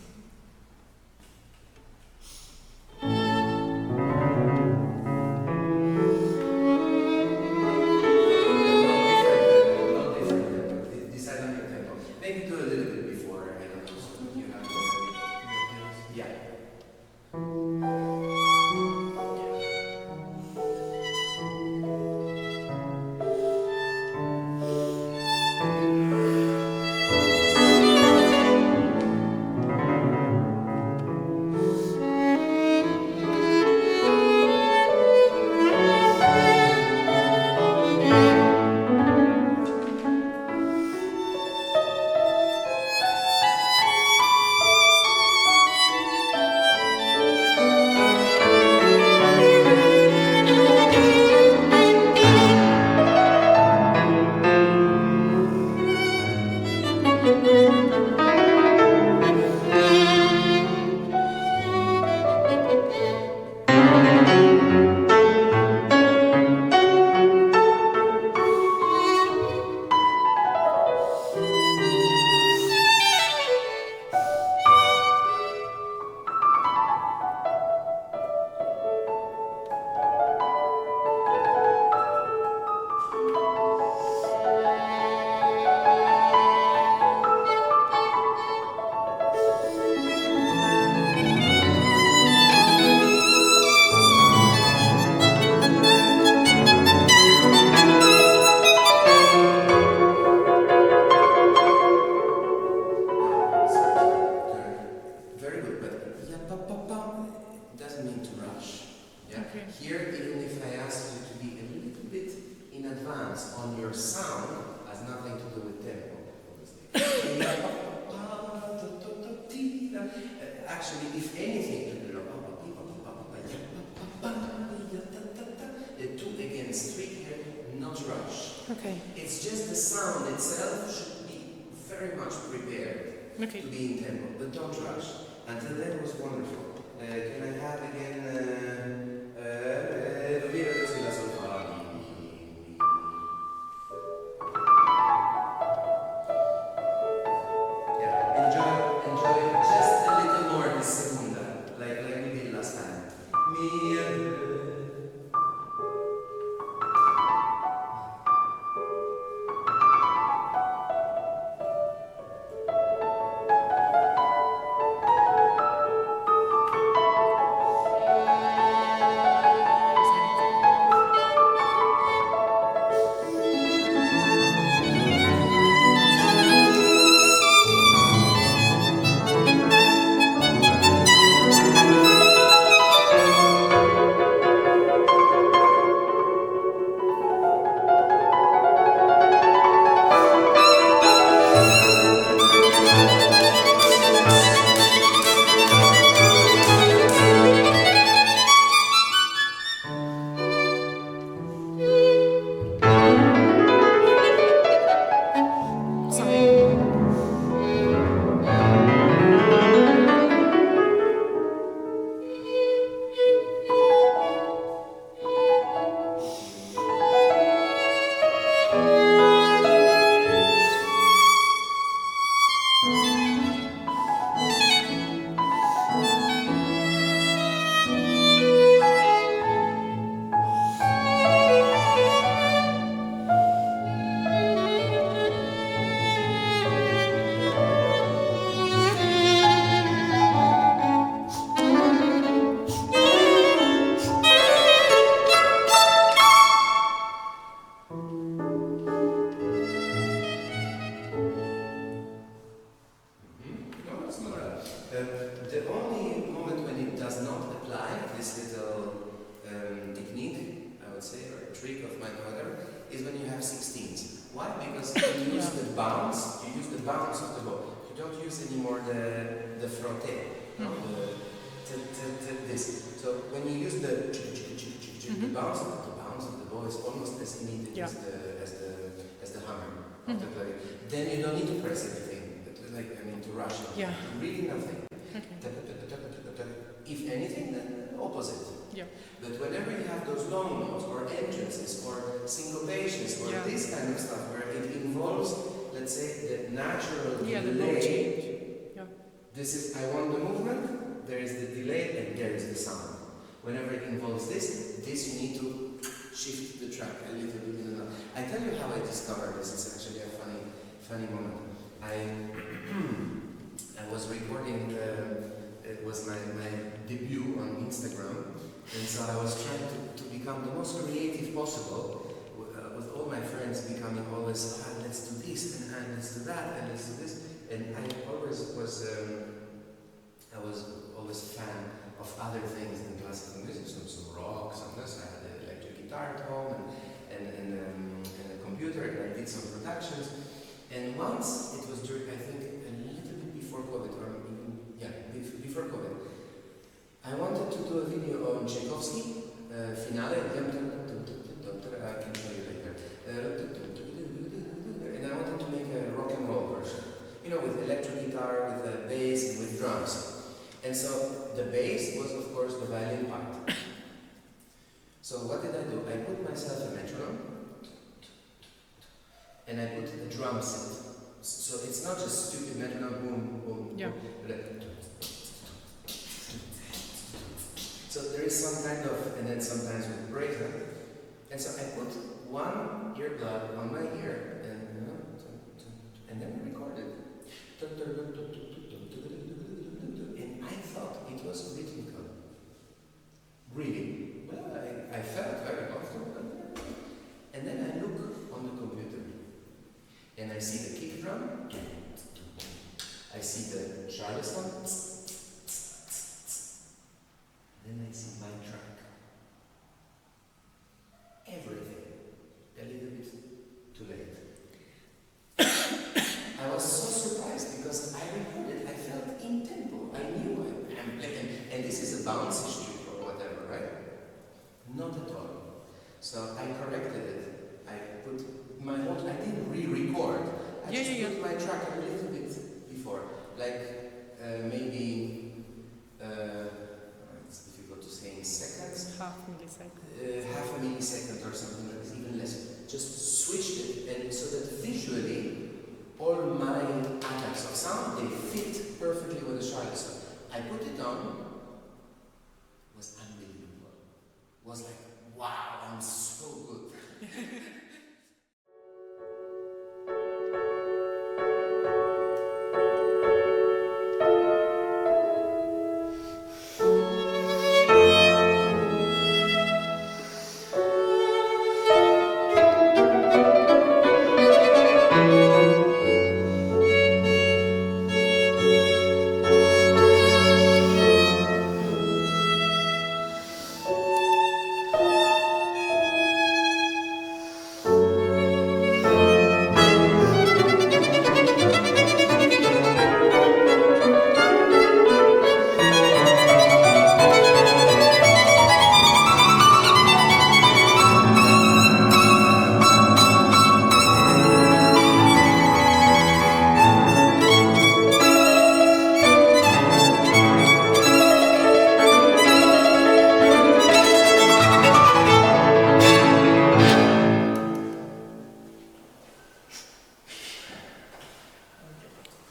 Yeah? Okay. Here, even if I ask you to be a little bit in advance on your sound, has nothing to do with tempo, obviously. Actually, if anything, 2 against 3 here, not rush. Okay. It's just the sound itself should be very much prepared Okay. to be in tempo, but don't rush. Until then was wonderful. Can I have again sulla solfa? Yeah, enjoy just a little more this segunda, like we did last time. The only moment when it does not apply, this little technique, I would say, or trick of my mother, is when you have 16s. Why? Because you use the bounce, you use the bounce of the bow. You don't use anymore the frotte, no? This. So when you use the bounce of the bow is almost as immediate as the hammer of the clavier. Then you don't need to press anything, to rush it. Yeah. Really nothing. Okay. If anything, then opposite. Yeah. But whenever you have those long notes or entrances or syncopations or this kind of stuff where it involves, let's say, the natural delay, this is, I want the movement, there is the delay and there is the sound. Whenever it involves this you need to shift the track a little bit in and out. I tell you how I discovered this, it's actually a funny moment. I was recording, it was my debut on Instagram, and so I was trying to become the most creative possible, with all my friends becoming always, let's do this, and let's do that, and let's do this, and I always was, a fan of other things than classical music, some rock, some this. I had an electric guitar at home, and a computer, and I did some productions. And once, it was during, I think, a little bit before COVID, or before COVID, I wanted to do a video on Tchaikovsky, Finale, I can show you later. And I wanted to make a rock and roll version, with electric guitar, with a bass, and with drums. And so, the bass was, of course, the violin part. So what did I do? I put myself a metronome, and I put a drum set. So it's not just stupid metronome, boom, boom, boom. So there is some kind of, and then sometimes with breaks. And so I put one earbud on my ear, and then I recorded. And I thought it was rhythmical. Really. Well, I felt very comfortable. And then I look on the computer, and I see the kick drum, I see the charleston, then I see my track. bouncy streak or whatever, right? Not at all. So I corrected it. I put my whole, I didn't re-record. I just put my track a little bit before. Like maybe, it's difficult to say in seconds. Half millisecond. Half a millisecond or something like this, even less. Just switched it, and so that visually, all my attacks of sound, they fit perfectly with the Charlotte. So I put it on, it was unbelievable. It was like, wow, I'm so good.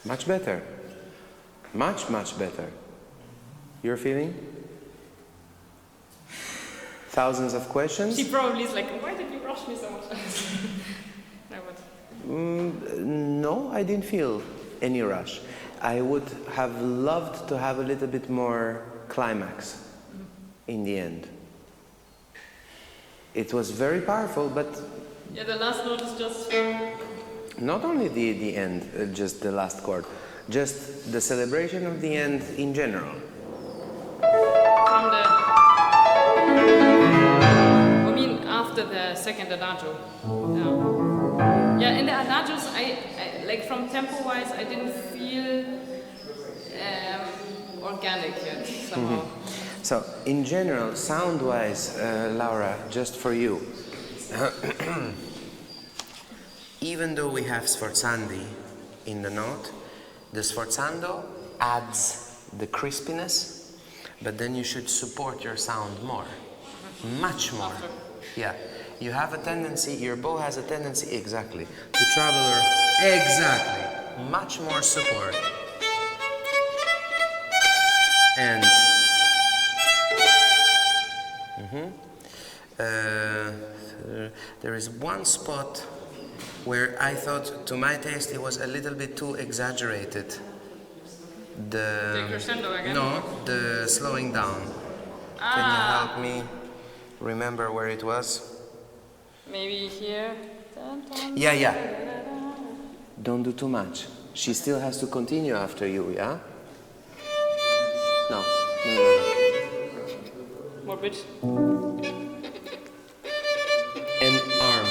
Much better. Much better. You're feeling? Thousands of questions? She probably is like, why did you rush me so much? No, but... No, I didn't feel any rush. I would have loved to have a little bit more climax in the end. It was very powerful, but... Yeah, the last note is just... Not only the end, just the last chord, just the celebration of the end in general. From the... I mean, after the second adagio. Yeah, yeah, in the adagios, I like from tempo-wise, I didn't feel organic yet, somehow. Mm-hmm. So, in general, sound-wise, Laura, just for you, even though we have sforzandi in the note, the sforzando adds the crispiness, but then you should support your sound more, much more. Yeah, you have a tendency, your bow has a tendency, exactly, to travel, exactly, much more support. And there is one spot where I thought, to my taste, it was a little bit too exaggerated. The crescendo again? No, the slowing down. Can you help me remember where it was? Maybe here. Yeah. Don't do too much. She still has to continue after you, yeah? No. More bridge. And arm.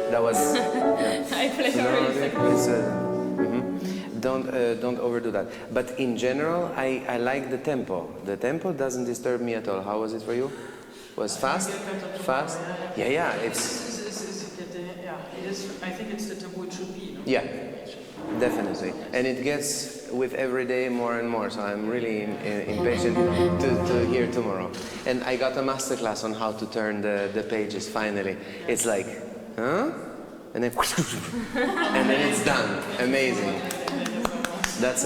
That was. Yeah. I play already. Don't overdo that. But in general, I like the tempo. The tempo doesn't disturb me at all. How was it for you? Was fast? Fast? Yeah. It's. Yeah, it is. I think it's the tempo it should be. No? Yeah, definitely. And it gets with every day more and more. So I'm really impatient to hear tomorrow. And I got a masterclass on how to turn the pages. Finally, it's like. Huh? And then, and then it's done. Amazing. That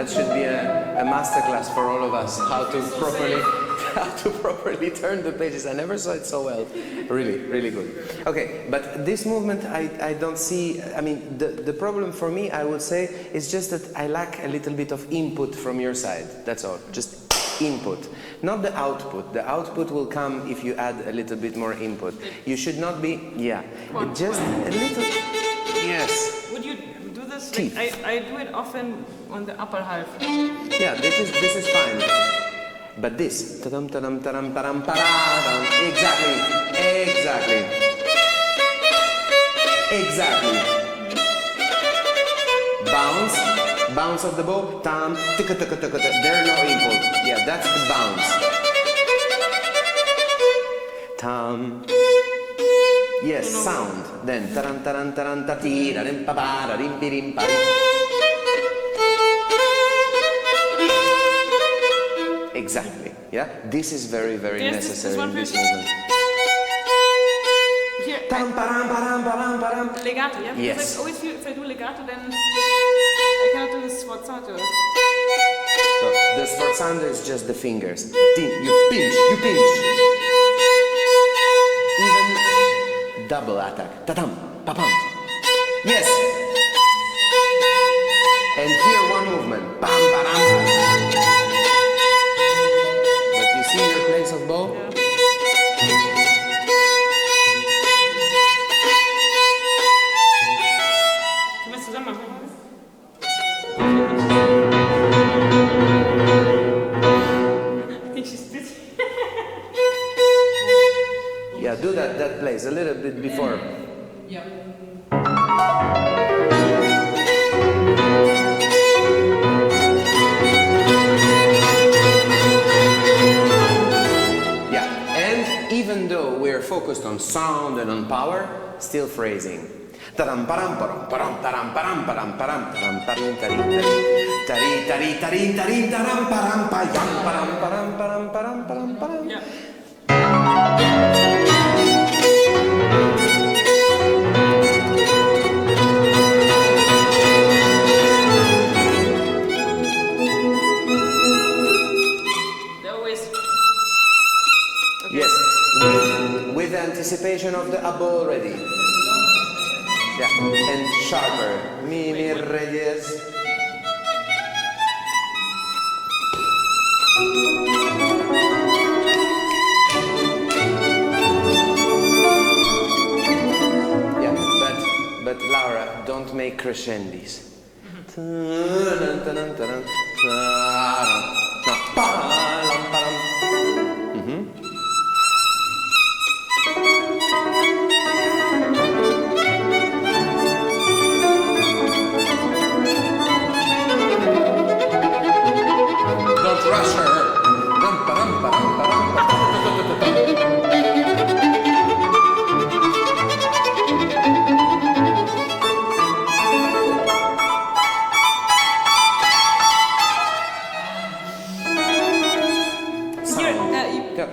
should be a masterclass for all of us. How to properly turn the pages. I never saw it so well. Really good. Okay, but this movement I don't see. I mean, the problem for me, I would say, is just that I lack a little bit of input from your side. That's all. Just input, not the output. The output will come if you add a little bit more input. You should not be, just a little, yes. Would you do this? Like, I do it often on the upper half. Yeah, this is fine. But this, ta-dum, ta-dum, ta-dum, ta-dum, ta-dum, exactly. bounce of the bow. Tam, tika tika tika tika. There's no impulse. Yeah, that's the bounce. Tam. Yes, sound. Then taran taran taran tatira rim pa para rim rim pa. Exactly. Yeah. This is very necessary in this movement. Here, Tam param param param param. legato, yeah? Yes. Because I always feel if I do legato, then I cannot do the sforzato. So the sforzando is just the fingers. You pinch, you pinch. Even double attack. Ta-tam, pa-pam. Yes. And here one movement. Bam, ba-dam, ba. But you see your place of bow? Yeah. Können wir es zusammen machen? I think she's busy. Yeah, do that place a little bit before. Yeah. Yeah, and even though we're focused on sound and on power, still phrasing. Taram param param param taram param param param taram tarin tarin tarin tarin tarin tarin taram param payam param param param param param param. Yeah. They're always okay. Yes, with anticipation of the abo already. Yeah, and sharper. Mi, mi, re, yes. Yeah, but Laura, don't make crescendis. Don't rush her.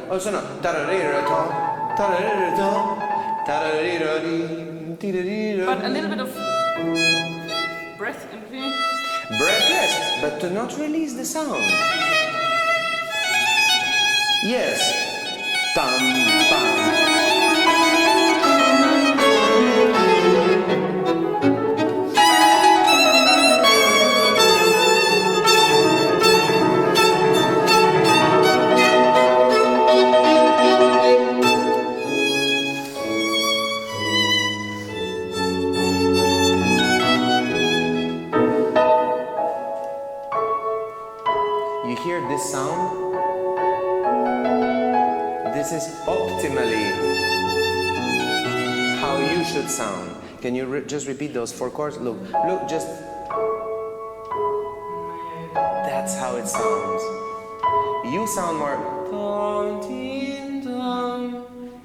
Also no. But a little bit of breath in between. Breath, yes, but to not release the sound. Yes. Tam, pam. You hear this sound? This is optimally how you should sound. Can you just repeat those 4 chords? Look, just... That's how it sounds. You sound more...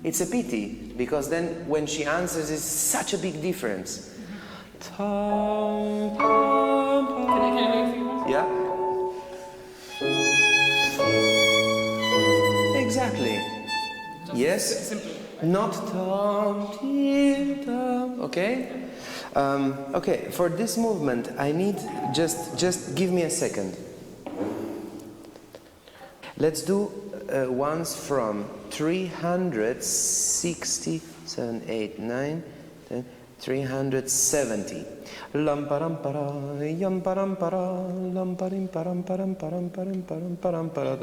It's a pity, because then when she answers, it's such a big difference. Can I hear a few more? Yeah? Exactly. Yes? Simple. Not tom, tim, tom. Okay? Okay, for this movement, I need just give me a second. Let's do ones from 360, 7, 8, 9, 10, 370. Lam param para, yam param para, lam parim param param param param param param para.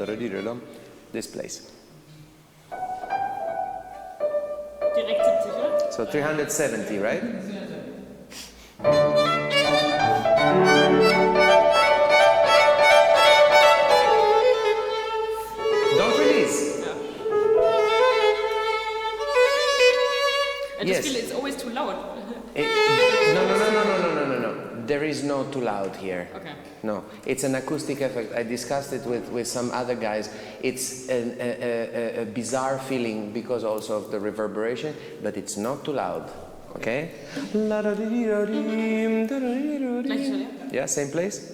This place. Direkt 70, oder? So 370, right? Don't release. Yeah. I just Yes. feel it's always too loud. No. there is no too loud here. Okay. No, it's an acoustic effect. I discussed it with some other guys. It's a bizarre feeling because also of the reverberation, but it's not too loud. Okay? Yeah, same place?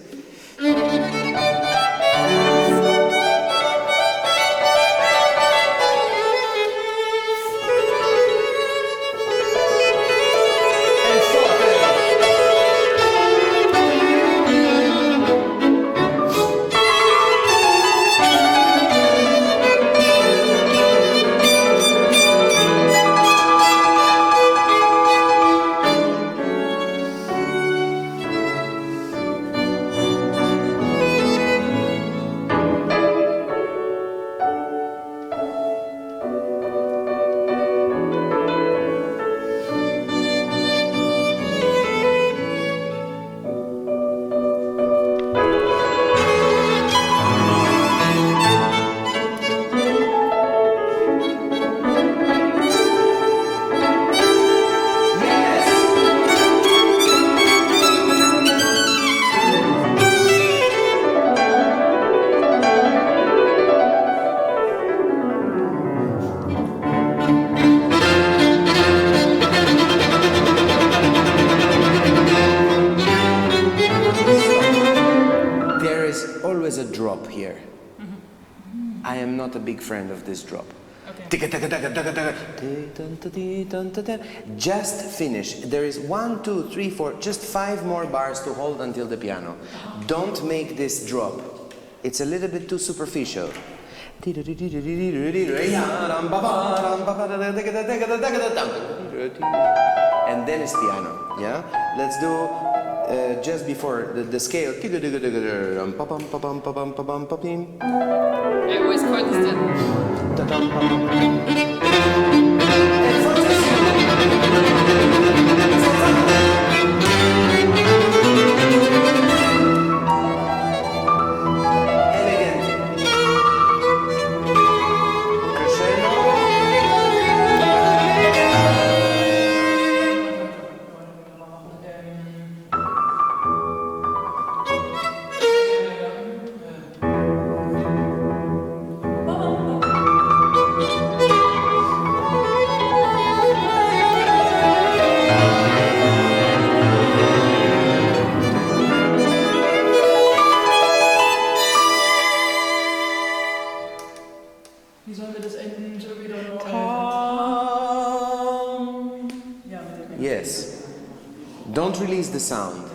Friend of this drop. Okay. Just finish. There is 1, 2, 3, 4, just 5 more bars to hold until the piano. Don't make this drop. It's a little bit too superficial. And then it's piano. Yeah? Let's do just before the scale. I always call this Don't release the sound.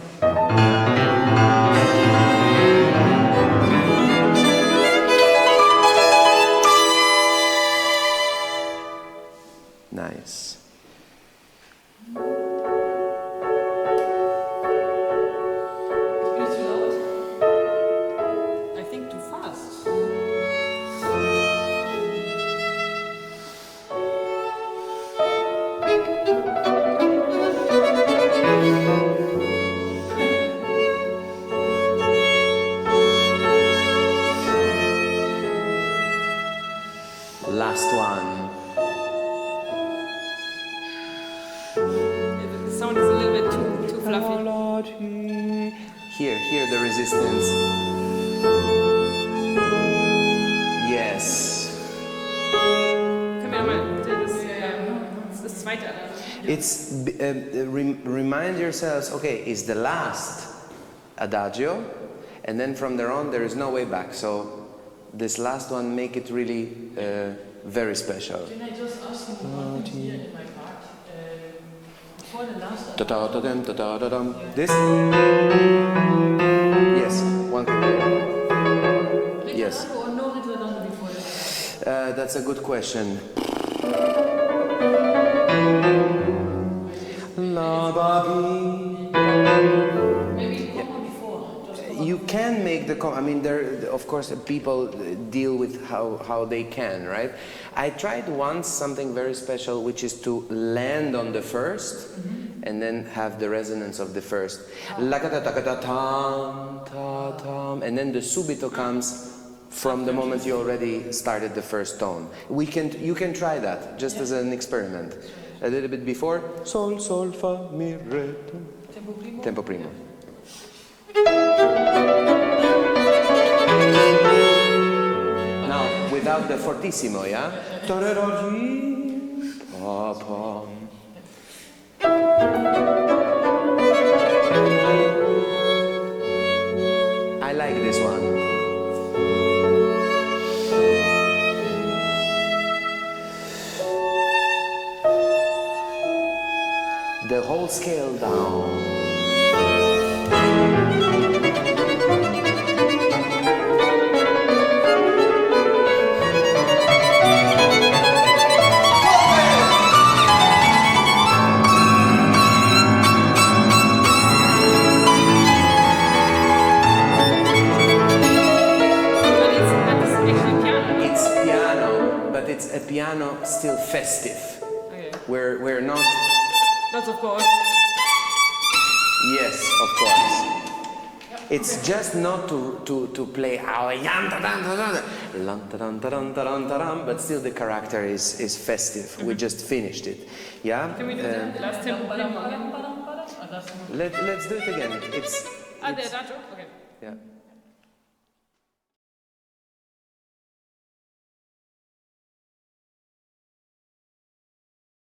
Nice. It's too loud. I think too fast. Last one. The sound is a little bit too fluffy. Hear the resistance. Yes. Können wir nochmal das zweite an? It's remind yourselves, okay, it's the last adagio, and then from there on there is no way back. So this last one make it really very special. Can I just ask you one thing here in my part? Before the last This? Yes, one thing. Yes. Or no ritornello before that? That's a good question. Maybe comma before. You can make the I mean, there, of course, people deal with how they can, right? I tried once something very special, which is to land on the first, and then have the resonance of the first. And then the subito comes from the moment you already started the first tone. You can try that, just as an experiment. A little bit before, sol, sol, fa, mi, re. Tempo primo. Tempo primo. without the fortissimo, yeah? Pa-pa. I like this one. The whole scale down. It's a piano still festive. Okay. We're not. That's of course. Yes, of course. It's just not to play but still the character is festive. We just finished it. Yeah? Can we do the last tempo again? Let's do it again. It's the adagio? Okay. yeah.